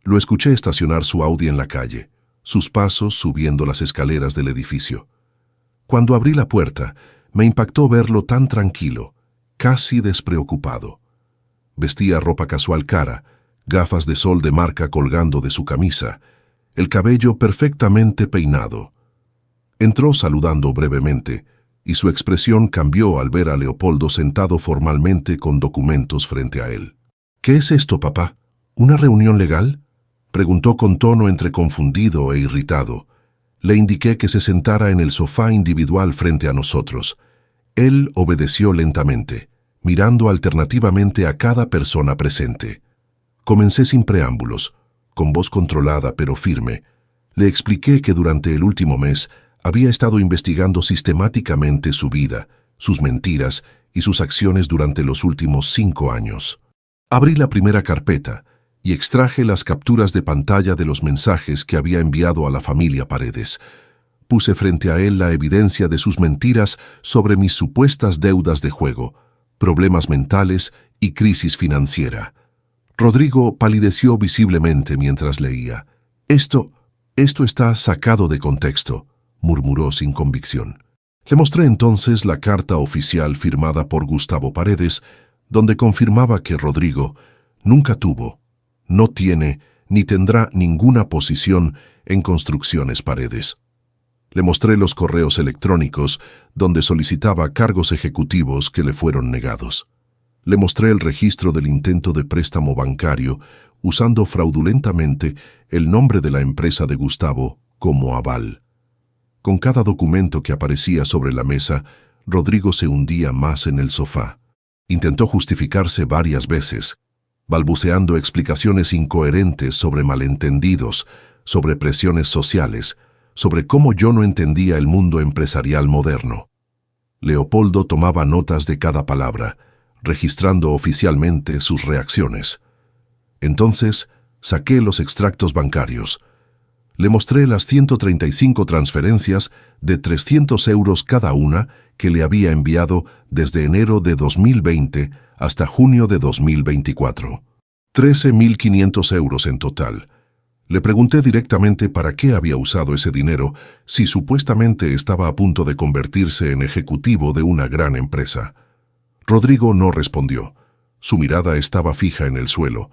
Lo escuché estacionar su Audi en la calle, sus pasos subiendo las escaleras del edificio. Cuando abrí la puerta, me impactó verlo tan tranquilo, casi despreocupado. Vestía ropa casual cara, gafas de sol de marca colgando de su camisa, el cabello perfectamente peinado. Entró saludando brevemente, y su expresión cambió al ver a Leopoldo sentado formalmente con documentos frente a él. «¿Qué es esto, papá? ¿Una reunión legal?», preguntó con tono entre confundido e irritado. Le indiqué que se sentara en el sofá individual frente a nosotros. Él obedeció lentamente, mirando alternativamente a cada persona presente. Comencé sin preámbulos, con voz controlada pero firme. Le expliqué que durante el último mes había estado investigando sistemáticamente su vida, sus mentiras y sus acciones durante los últimos 5 años. Abrí la primera carpeta y extraje las capturas de pantalla de los mensajes que había enviado a la familia Paredes. Puse frente a él la evidencia de sus mentiras sobre mis supuestas deudas de juego, problemas mentales y crisis financiera. Rodrigo palideció visiblemente mientras leía. Esto está sacado de contexto», murmuró sin convicción. Le mostré entonces la carta oficial firmada por Gustavo Paredes, donde confirmaba que Rodrigo nunca tuvo, no tiene ni tendrá ninguna posición en Construcciones Paredes. Le mostré los correos electrónicos donde solicitaba cargos ejecutivos que le fueron negados. Le mostré el registro del intento de préstamo bancario usando fraudulentamente el nombre de la empresa de Gustavo como aval. Con cada documento que aparecía sobre la mesa, Rodrigo se hundía más en el sofá. Intentó justificarse varias veces, balbuceando explicaciones incoherentes sobre malentendidos, sobre presiones sociales, sobre cómo yo no entendía el mundo empresarial moderno. Leopoldo tomaba notas de cada palabra, registrando oficialmente sus reacciones. Entonces, saqué los extractos bancarios. Le mostré las 135 transferencias de 300 euros cada una que le había enviado desde enero de 2020 hasta junio de 2024. 13.500 euros en total. Le pregunté directamente para qué había usado ese dinero si supuestamente estaba a punto de convertirse en ejecutivo de una gran empresa. Rodrigo no respondió. Su mirada estaba fija en el suelo.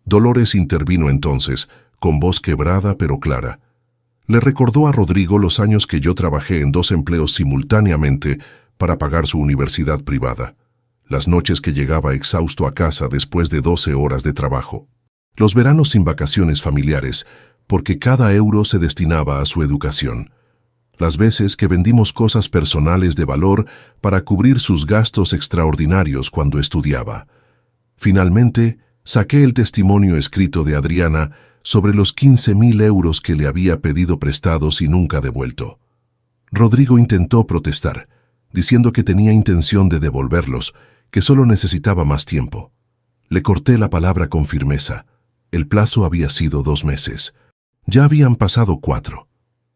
Dolores intervino entonces, con voz quebrada pero clara. Le recordó a Rodrigo los años que yo trabajé en 2 empleos simultáneamente para pagar su universidad privada. Las noches que llegaba exhausto a casa después de 12 horas de trabajo. Los veranos sin vacaciones familiares, porque cada euro se destinaba a su educación. Las veces que vendimos cosas personales de valor para cubrir sus gastos extraordinarios cuando estudiaba. Finalmente, saqué el testimonio escrito de Adriana sobre los 15.000 euros que le había pedido prestados y nunca devuelto. Rodrigo intentó protestar, diciendo que tenía intención de devolverlos, que solo necesitaba más tiempo. Le corté la palabra con firmeza. El plazo había sido 2 meses. Ya habían pasado 4.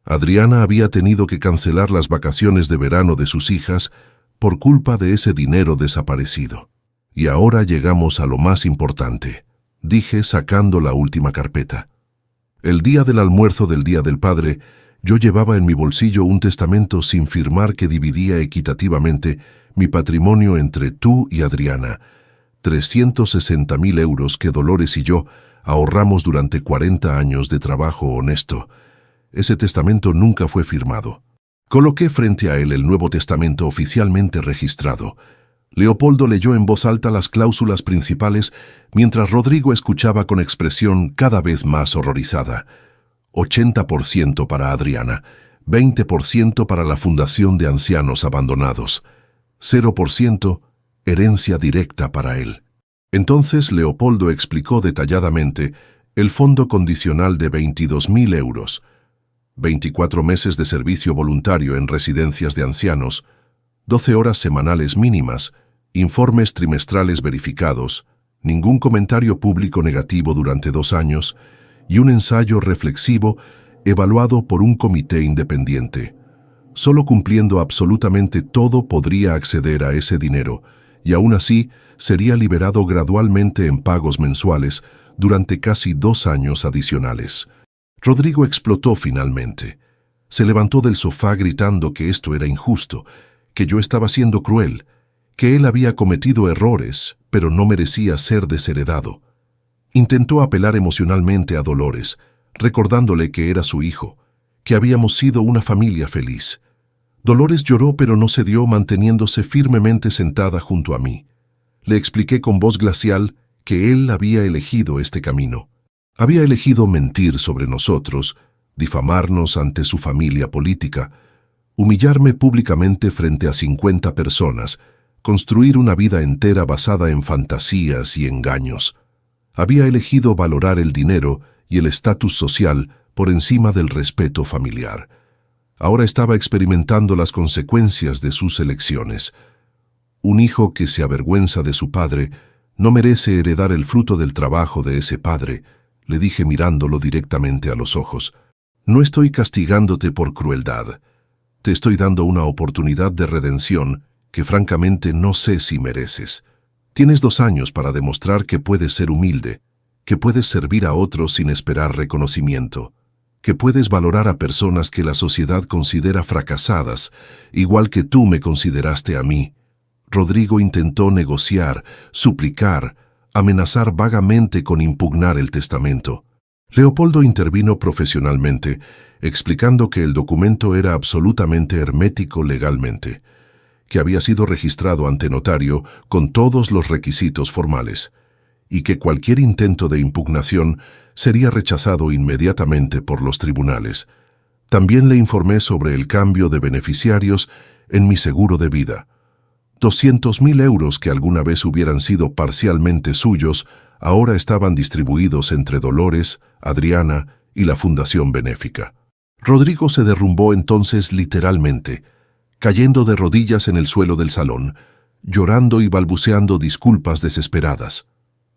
Adriana había tenido que cancelar las vacaciones de verano de sus hijas por culpa de ese dinero desaparecido. Y ahora llegamos a lo más importante, dije sacando la última carpeta. El día del almuerzo del Día del Padre, yo llevaba en mi bolsillo un testamento sin firmar que dividía equitativamente mi patrimonio entre tú y Adriana, 360.000 euros que Dolores y yo ahorramos durante 40 años de trabajo honesto. Ese testamento nunca fue firmado. Coloqué frente a él el Nuevo Testamento oficialmente registrado. Leopoldo leyó en voz alta las cláusulas principales mientras Rodrigo escuchaba con expresión cada vez más horrorizada. 80% para Adriana, 20% para la Fundación de Ancianos Abandonados, 0% herencia directa para él. Entonces Leopoldo explicó detalladamente el fondo condicional de 22.000 euros, 24 meses de servicio voluntario en residencias de ancianos, 12 horas semanales mínimas, informes trimestrales verificados, ningún comentario público negativo durante 2 años y un ensayo reflexivo evaluado por un comité independiente. Solo cumpliendo absolutamente todo podría acceder a ese dinero, y aún así sería liberado gradualmente en pagos mensuales durante casi 2 años adicionales. Rodrigo explotó finalmente. Se levantó del sofá gritando que esto era injusto, que yo estaba siendo cruel, que él había cometido errores, pero no merecía ser desheredado. Intentó apelar emocionalmente a Dolores, recordándole que era su hijo, que habíamos sido una familia feliz. Dolores lloró pero no cedió, manteniéndose firmemente sentada junto a mí. Le expliqué con voz glacial que él había elegido este camino. Había elegido mentir sobre nosotros, difamarnos ante su familia política, humillarme públicamente frente a 50 personas, construir una vida entera basada en fantasías y engaños. Había elegido valorar el dinero y el estatus social por encima del respeto familiar. Ahora estaba experimentando las consecuencias de sus elecciones. Un hijo que se avergüenza de su padre no merece heredar el fruto del trabajo de ese padre, le dije mirándolo directamente a los ojos. No estoy castigándote por crueldad. Te estoy dando una oportunidad de redención que francamente no sé si mereces. Tienes 2 años para demostrar que puedes ser humilde, que puedes servir a otros sin esperar reconocimiento, que puedes valorar a personas que la sociedad considera fracasadas, igual que tú me consideraste a mí. Rodrigo intentó negociar, suplicar, amenazar vagamente con impugnar el testamento. Leopoldo intervino profesionalmente, explicando que el documento era absolutamente hermético legalmente, que había sido registrado ante notario con todos los requisitos formales, y que cualquier intento de impugnación sería rechazado inmediatamente por los tribunales. También le informé sobre el cambio de beneficiarios en mi seguro de vida. 200.000 euros que alguna vez hubieran sido parcialmente suyos, ahora estaban distribuidos entre Dolores, Adriana y la Fundación Benéfica. Rodrigo se derrumbó entonces literalmente, cayendo de rodillas en el suelo del salón, llorando y balbuceando disculpas desesperadas.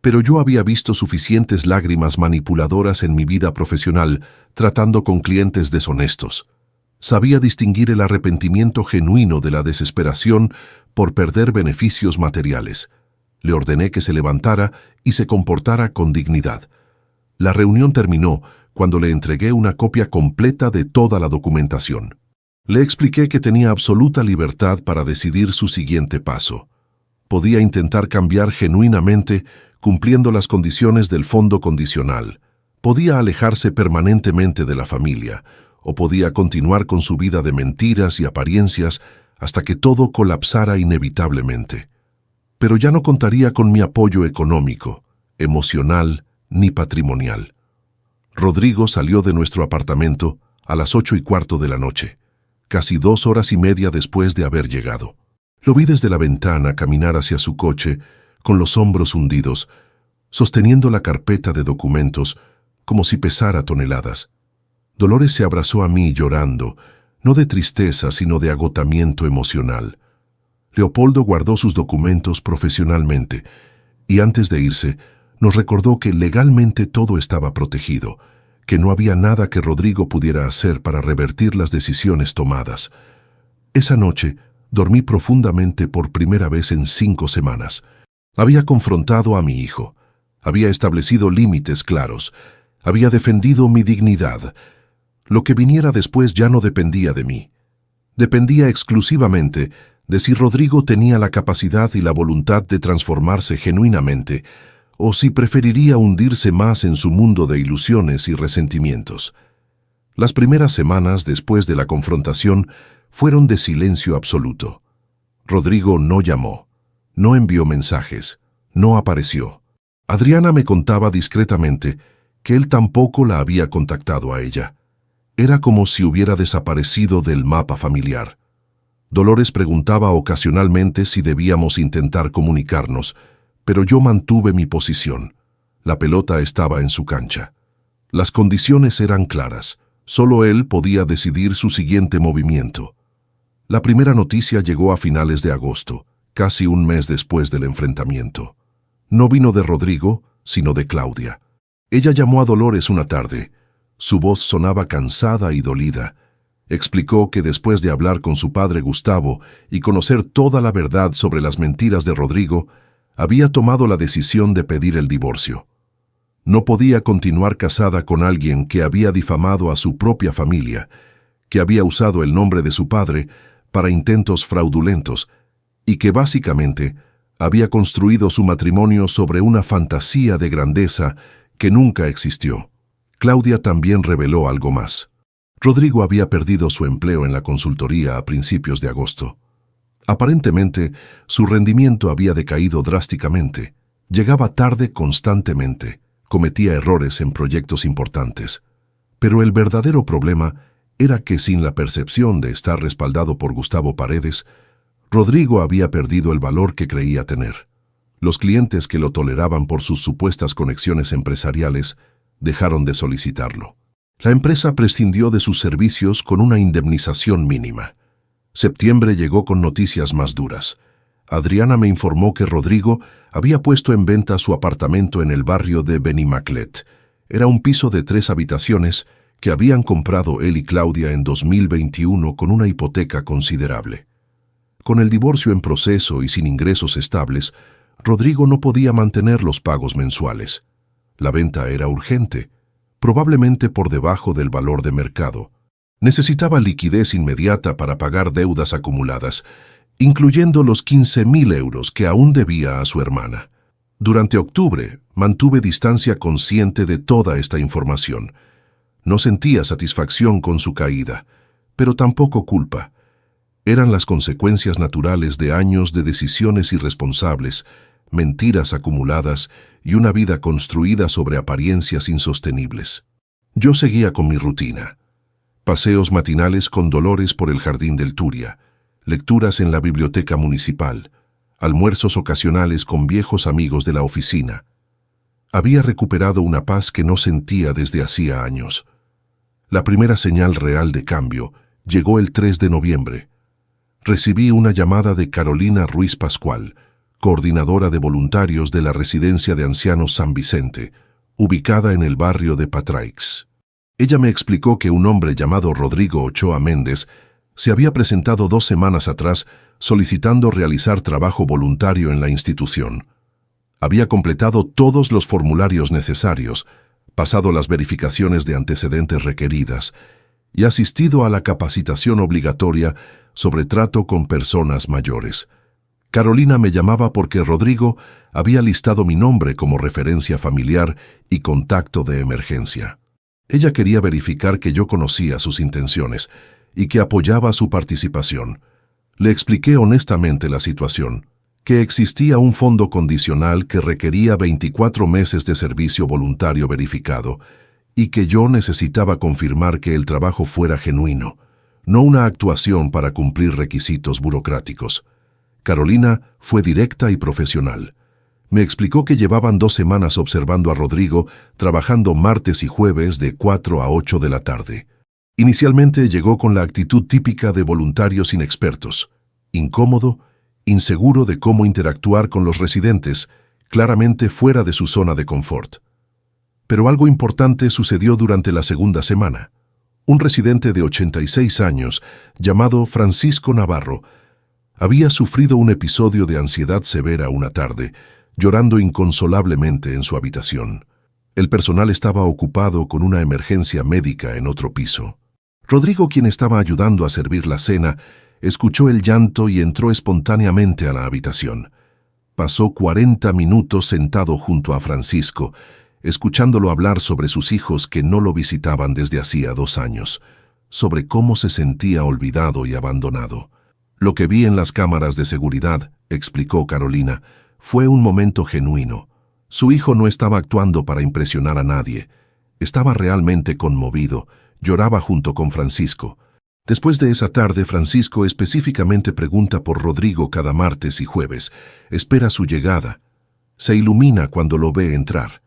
Pero yo había visto suficientes lágrimas manipuladoras en mi vida profesional tratando con clientes deshonestos. Sabía distinguir el arrepentimiento genuino de la desesperación por perder beneficios materiales. Le ordené que se levantara y se comportara con dignidad. La reunión terminó cuando le entregué una copia completa de toda la documentación. Le expliqué que tenía absoluta libertad para decidir su siguiente paso. Podía intentar cambiar genuinamente cumpliendo las condiciones del fondo condicional. Podía alejarse permanentemente de la familia, o podía continuar con su vida de mentiras y apariencias hasta que todo colapsara inevitablemente. Pero ya no contaría con mi apoyo económico, emocional ni patrimonial. Rodrigo salió de nuestro apartamento a las 8:15 de la noche, casi 2 horas y media después de haber llegado. Lo vi desde la ventana caminar hacia su coche, con los hombros hundidos, sosteniendo la carpeta de documentos como si pesara toneladas. Dolores se abrazó a mí llorando, no de tristeza sino de agotamiento emocional. Leopoldo guardó sus documentos profesionalmente y antes de irse nos recordó que legalmente todo estaba protegido, que no había nada que Rodrigo pudiera hacer para revertir las decisiones tomadas. Esa noche dormí profundamente por primera vez en 5 semanas. Había confrontado a mi hijo, había establecido límites claros, había defendido mi dignidad. Lo que viniera después ya no dependía de mí. Dependía exclusivamente de si Rodrigo tenía la capacidad y la voluntad de transformarse genuinamente, o si preferiría hundirse más en su mundo de ilusiones y resentimientos. Las primeras semanas después de la confrontación fueron de silencio absoluto. Rodrigo no llamó, no envió mensajes, no apareció. Adriana me contaba discretamente que él tampoco la había contactado a ella. Era como si hubiera desaparecido del mapa familiar. Dolores preguntaba ocasionalmente si debíamos intentar comunicarnos, pero yo mantuve mi posición. La pelota estaba en su cancha. Las condiciones eran claras. Solo él podía decidir su siguiente movimiento. La primera noticia llegó a finales de agosto, casi un mes después del enfrentamiento. No vino de Rodrigo, sino de Claudia. Ella llamó a Dolores una tarde. Su voz sonaba cansada y dolida. Explicó que después de hablar con su padre Gustavo y conocer toda la verdad sobre las mentiras de Rodrigo, había tomado la decisión de pedir el divorcio. No podía continuar casada con alguien que había difamado a su propia familia, que había usado el nombre de su padre para intentos fraudulentos y que básicamente había construido su matrimonio sobre una fantasía de grandeza que nunca existió. Claudia también reveló algo más. Rodrigo había perdido su empleo en la consultoría a principios de agosto. Aparentemente, su rendimiento había decaído drásticamente. Llegaba tarde constantemente, cometía errores en proyectos importantes. Pero el verdadero problema era que sin la percepción de estar respaldado por Gustavo Paredes, Rodrigo había perdido el valor que creía tener. Los clientes que lo toleraban por sus supuestas conexiones empresariales dejaron de solicitarlo. La empresa prescindió de sus servicios con una indemnización mínima. Septiembre llegó con noticias más duras. Adriana me informó que Rodrigo había puesto en venta su apartamento en el barrio de Benimaclet. Era un piso de 3 habitaciones que habían comprado él y Claudia en 2021 con una hipoteca considerable. Con el divorcio en proceso y sin ingresos estables, Rodrigo no podía mantener los pagos mensuales. La venta era urgente, probablemente por debajo del valor de mercado. Necesitaba liquidez inmediata para pagar deudas acumuladas, incluyendo los 15.000 euros que aún debía a su hermana. Durante octubre mantuve distancia consciente de toda esta información. No sentía satisfacción con su caída, pero tampoco culpa. Eran las consecuencias naturales de años de decisiones irresponsables, mentiras acumuladas y una vida construida sobre apariencias insostenibles. Yo seguía con mi rutina. Paseos matinales con Dolores por el jardín del Turia, lecturas en la biblioteca municipal, almuerzos ocasionales con viejos amigos de la oficina. Había recuperado una paz que no sentía desde hacía años. La primera señal real de cambio llegó el 3 de noviembre. Recibí una llamada de Carolina Ruiz Pascual, coordinadora de voluntarios de la Residencia de Ancianos San Vicente, ubicada en el barrio de Patraix. Ella me explicó que un hombre llamado Rodrigo Ochoa Méndez se había presentado 2 semanas atrás solicitando realizar trabajo voluntario en la institución. Había completado todos los formularios necesarios, pasado las verificaciones de antecedentes requeridas y asistido a la capacitación obligatoria sobre trato con personas mayores. Carolina me llamaba porque Rodrigo había listado mi nombre como referencia familiar y contacto de emergencia. Ella quería verificar que yo conocía sus intenciones y que apoyaba su participación. Le expliqué honestamente la situación, que existía un fondo condicional que requería 24 meses de servicio voluntario verificado y que yo necesitaba confirmar que el trabajo fuera genuino, no una actuación para cumplir requisitos burocráticos. Carolina fue directa y profesional. Me explicó que llevaban 2 semanas observando a Rodrigo trabajando martes y jueves de 4 a 8 de la tarde. Inicialmente llegó con la actitud típica de voluntarios inexpertos, incómodo, inseguro de cómo interactuar con los residentes, claramente fuera de su zona de confort. Pero algo importante sucedió durante la segunda semana. Un residente de 86 años, llamado Francisco Navarro, había sufrido un episodio de ansiedad severa una tarde, llorando inconsolablemente en su habitación. El personal estaba ocupado con una emergencia médica en otro piso. Rodrigo, quien estaba ayudando a servir la cena, escuchó el llanto y entró espontáneamente a la habitación. Pasó 40 minutos sentado junto a Francisco, escuchándolo hablar sobre sus hijos que no lo visitaban desde hacía 2 años, sobre cómo se sentía olvidado y abandonado. Lo que vi en las cámaras de seguridad, explicó Carolina, fue un momento genuino. Su hijo no estaba actuando para impresionar a nadie. Estaba realmente conmovido, lloraba junto con Francisco. Después de esa tarde, Francisco específicamente pregunta por Rodrigo cada martes y jueves, espera su llegada. Se ilumina cuando lo ve entrar.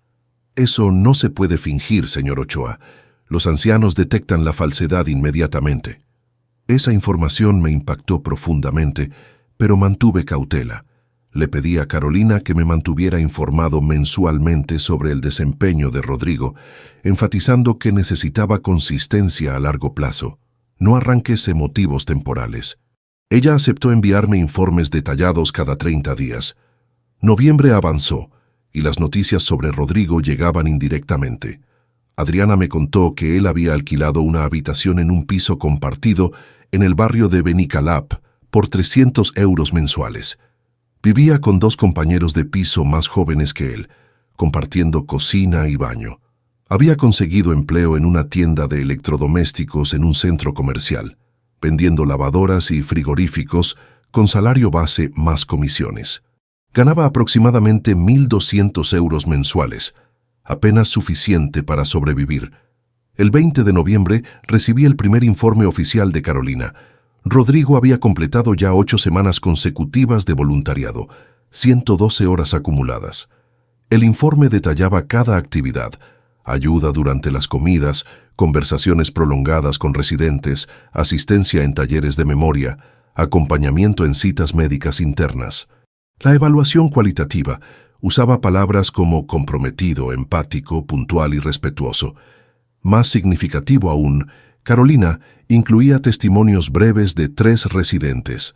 Eso no se puede fingir, señor Ochoa. Los ancianos detectan la falsedad inmediatamente. Esa información me impactó profundamente, pero mantuve cautela. Le pedí a Carolina que me mantuviera informado mensualmente sobre el desempeño de Rodrigo, enfatizando que necesitaba consistencia a largo plazo, no arranques emotivos temporales. Ella aceptó enviarme informes detallados cada 30 días. Noviembre avanzó, y las noticias sobre Rodrigo llegaban indirectamente. Adriana me contó que él había alquilado una habitación en un piso compartido en el barrio de Benicalap por 300 euros mensuales. Vivía con 2 compañeros de piso más jóvenes que él, compartiendo cocina y baño. Había conseguido empleo en una tienda de electrodomésticos en un centro comercial, vendiendo lavadoras y frigoríficos con salario base más comisiones. Ganaba aproximadamente 1.200 euros mensuales, apenas suficiente para sobrevivir. El 20 de noviembre recibí el primer informe oficial de Carolina. Rodrigo había completado ya 8 semanas consecutivas de voluntariado, 112 horas acumuladas. El informe detallaba cada actividad: ayuda durante las comidas, conversaciones prolongadas con residentes, asistencia en talleres de memoria, acompañamiento en citas médicas internas. La evaluación cualitativa usaba palabras como comprometido, empático, puntual y respetuoso. Más significativo aún, Carolina incluía testimonios breves de 3 residentes.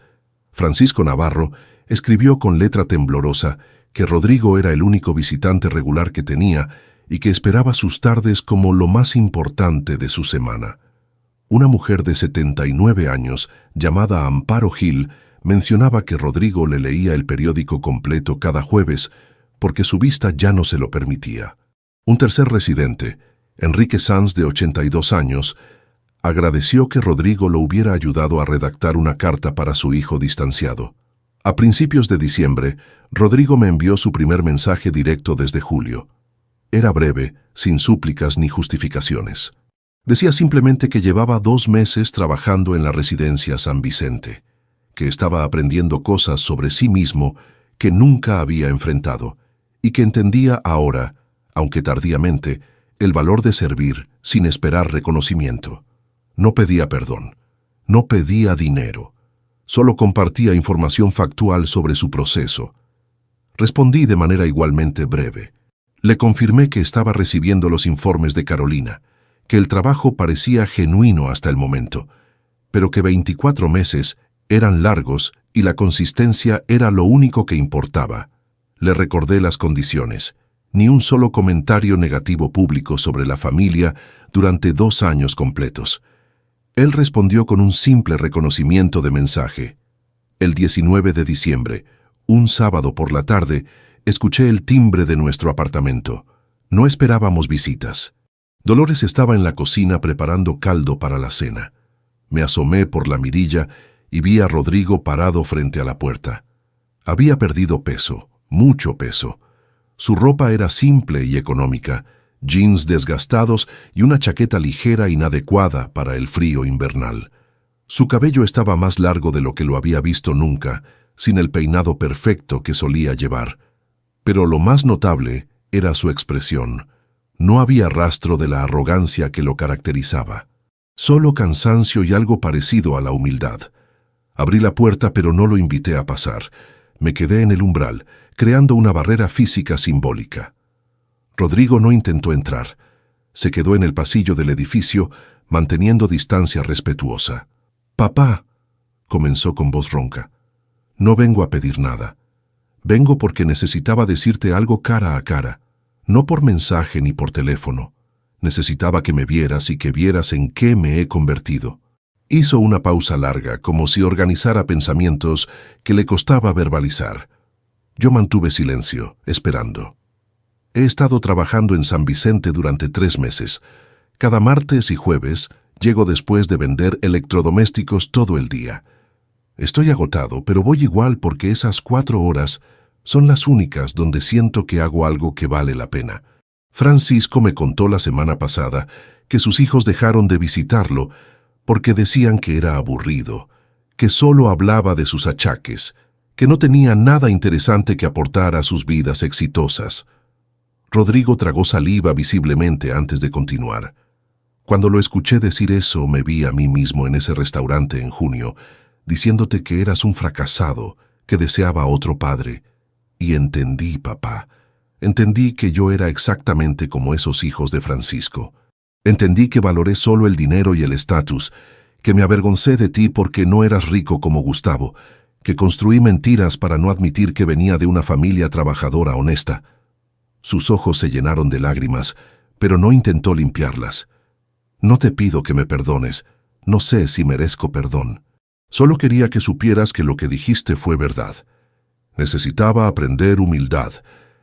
Francisco Navarro escribió con letra temblorosa que Rodrigo era el único visitante regular que tenía y que esperaba sus tardes como lo más importante de su semana. Una mujer de 79 años, llamada Amparo Gil, mencionaba que Rodrigo le leía el periódico completo cada jueves porque su vista ya no se lo permitía. Un tercer residente, Enrique Sanz, de 82 años, agradeció que Rodrigo lo hubiera ayudado a redactar una carta para su hijo distanciado. A principios de diciembre, Rodrigo me envió su primer mensaje directo desde julio. Era breve, sin súplicas ni justificaciones. Decía simplemente que llevaba 2 meses trabajando en la residencia San Vicente, que estaba aprendiendo cosas sobre sí mismo que nunca había enfrentado, y que entendía ahora, aunque tardíamente, el valor de servir sin esperar reconocimiento. No pedía perdón, no pedía dinero, solo compartía información factual sobre su proceso. Respondí de manera igualmente breve. Le confirmé que estaba recibiendo los informes de Carolina, que el trabajo parecía genuino hasta el momento, pero que 24 meses eran largos y la consistencia era lo único que importaba. Le recordé las condiciones. Ni un solo comentario negativo público sobre la familia durante 2 años completos. Él respondió con un simple reconocimiento de mensaje. El 19 de diciembre, un sábado por la tarde, escuché el timbre de nuestro apartamento. No esperábamos visitas. Dolores estaba en la cocina preparando caldo para la cena. Me asomé por la mirilla y vi a Rodrigo parado frente a la puerta. Había perdido peso, mucho peso. Su ropa era simple y económica, jeans desgastados y una chaqueta ligera inadecuada para el frío invernal. Su cabello estaba más largo de lo que lo había visto nunca, sin el peinado perfecto que solía llevar. Pero lo más notable era su expresión. No había rastro de la arrogancia que lo caracterizaba. Solo cansancio y algo parecido a la humildad. Abrí la puerta, pero no lo invité a pasar. Me quedé en el umbral, creando una barrera física simbólica. Rodrigo no intentó entrar. Se quedó en el pasillo del edificio, manteniendo distancia respetuosa. «Papá», comenzó con voz ronca, «no vengo a pedir nada. Vengo porque necesitaba decirte algo cara a cara, no por mensaje ni por teléfono. Necesitaba que me vieras y que vieras en qué me he convertido». Hizo una pausa larga, como si organizara pensamientos que le costaba verbalizar. Yo mantuve silencio, esperando. He estado trabajando en San Vicente durante 3 meses. Cada martes y jueves llego después de vender electrodomésticos todo el día. Estoy agotado, pero voy igual porque esas 4 horas son las únicas donde siento que hago algo que vale la pena. Francisco me contó la semana pasada que sus hijos dejaron de visitarlo porque decían que era aburrido, que solo hablaba de sus achaques, que no tenía nada interesante que aportar a sus vidas exitosas. Rodrigo tragó saliva visiblemente antes de continuar. Cuando lo escuché decir eso, me vi a mí mismo en ese restaurante en junio, diciéndote que eras un fracasado, que deseaba otro padre. Y entendí, papá. Entendí que yo era exactamente como esos hijos de Francisco. Entendí que valoré solo el dinero y el estatus, que me avergoncé de ti porque no eras rico como Gustavo, que construí mentiras para no admitir que venía de una familia trabajadora honesta. Sus ojos se llenaron de lágrimas, pero no intentó limpiarlas. No te pido que me perdones, no sé si merezco perdón. Solo quería que supieras que lo que dijiste fue verdad. Necesitaba aprender humildad.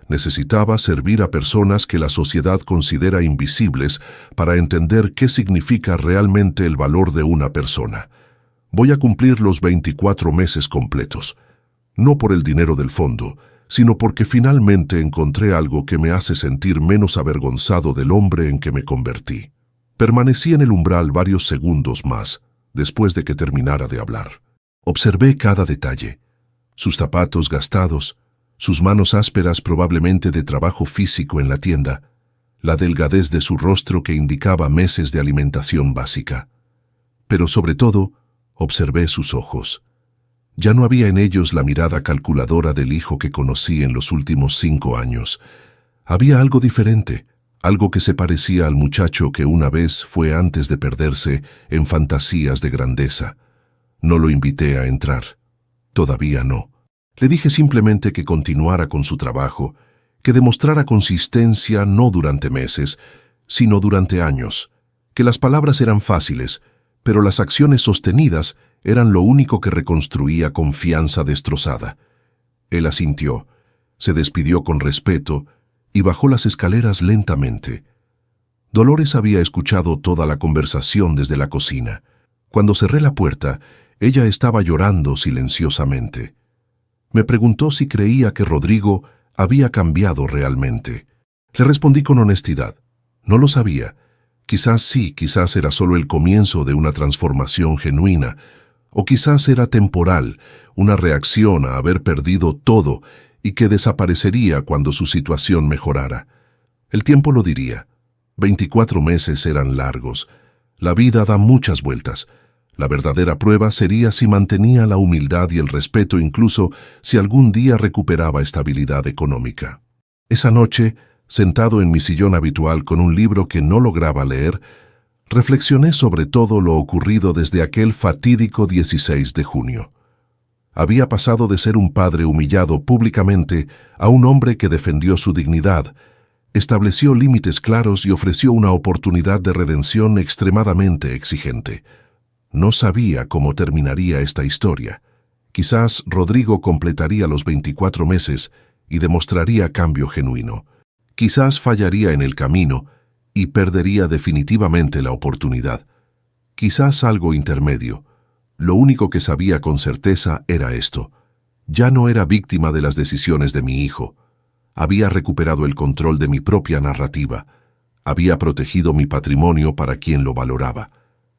Necesitaba servir a personas que la sociedad considera invisibles para entender qué significa realmente el valor de una persona. Voy a cumplir los 24 meses completos. No por el dinero del fondo, sino porque finalmente encontré algo que me hace sentir menos avergonzado del hombre en que me convertí. Permanecí en el umbral varios segundos más, después de que terminara de hablar. Observé cada detalle. Sus zapatos gastados, sus manos ásperas probablemente de trabajo físico en la tienda, la delgadez de su rostro que indicaba meses de alimentación básica. Pero sobre todo, observé sus ojos. Ya no había en ellos la mirada calculadora del hijo que conocí en los últimos 5 años. Había algo diferente, algo que se parecía al muchacho que una vez fue antes de perderse en fantasías de grandeza. No lo invité a entrar. Todavía no. Le dije simplemente que continuara con su trabajo, que demostrara consistencia no durante meses, sino durante años, que las palabras eran fáciles, pero las acciones sostenidas eran lo único que reconstruía confianza destrozada. Él asintió, se despidió con respeto y bajó las escaleras lentamente. Dolores había escuchado toda la conversación desde la cocina. Cuando cerré la puerta, ella estaba llorando silenciosamente. Me preguntó si creía que Rodrigo había cambiado realmente. Le respondí con honestidad. No lo sabía. Quizás sí, quizás era solo el comienzo de una transformación genuina, o quizás era temporal, una reacción a haber perdido todo y que desaparecería cuando su situación mejorara. El tiempo lo diría. 24 meses eran largos. La vida da muchas vueltas. La verdadera prueba sería si mantenía la humildad y el respeto, incluso si algún día recuperaba estabilidad económica. Esa noche, sentado en mi sillón habitual con un libro que no lograba leer, reflexioné sobre todo lo ocurrido desde aquel fatídico 16 de junio. Había pasado de ser un padre humillado públicamente a un hombre que defendió su dignidad, estableció límites claros y ofreció una oportunidad de redención extremadamente exigente. No sabía cómo terminaría esta historia. Quizás Rodrigo completaría los 24 meses y demostraría cambio genuino. Quizás fallaría en el camino y perdería definitivamente la oportunidad. Quizás algo intermedio. Lo único que sabía con certeza era esto. Ya no era víctima de las decisiones de mi hijo. Había recuperado el control de mi propia narrativa. Había protegido mi patrimonio para quien lo valoraba.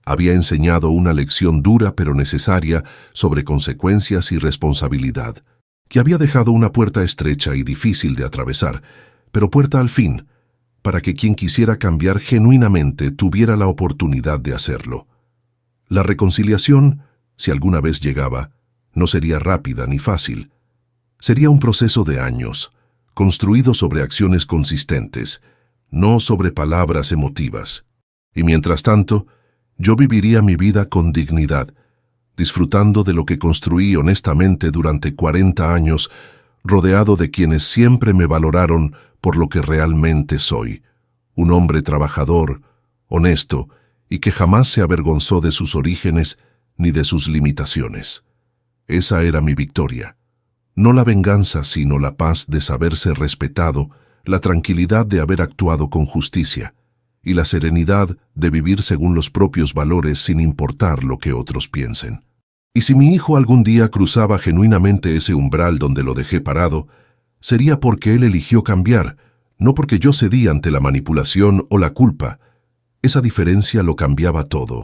Había enseñado una lección dura pero necesaria sobre consecuencias y responsabilidad, que había dejado una puerta estrecha y difícil de atravesar, pero puerta al fin, para que quien quisiera cambiar genuinamente tuviera la oportunidad de hacerlo. La reconciliación, si alguna vez llegaba, no sería rápida ni fácil. Sería un proceso de años, construido sobre acciones consistentes, no sobre palabras emotivas. Y mientras tanto, yo viviría mi vida con dignidad, disfrutando de lo que construí honestamente durante 40 años, rodeado de quienes siempre me valoraron por lo que realmente soy, un hombre trabajador, honesto, y que jamás se avergonzó de sus orígenes ni de sus limitaciones. Esa era mi victoria. No la venganza, sino la paz de saberse respetado, la tranquilidad de haber actuado con justicia, y la serenidad de vivir según los propios valores sin importar lo que otros piensen. Y si mi hijo algún día cruzaba genuinamente ese umbral donde lo dejé parado, sería porque él eligió cambiar, no porque yo cedí ante la manipulación o la culpa. Esa diferencia lo cambiaba todo.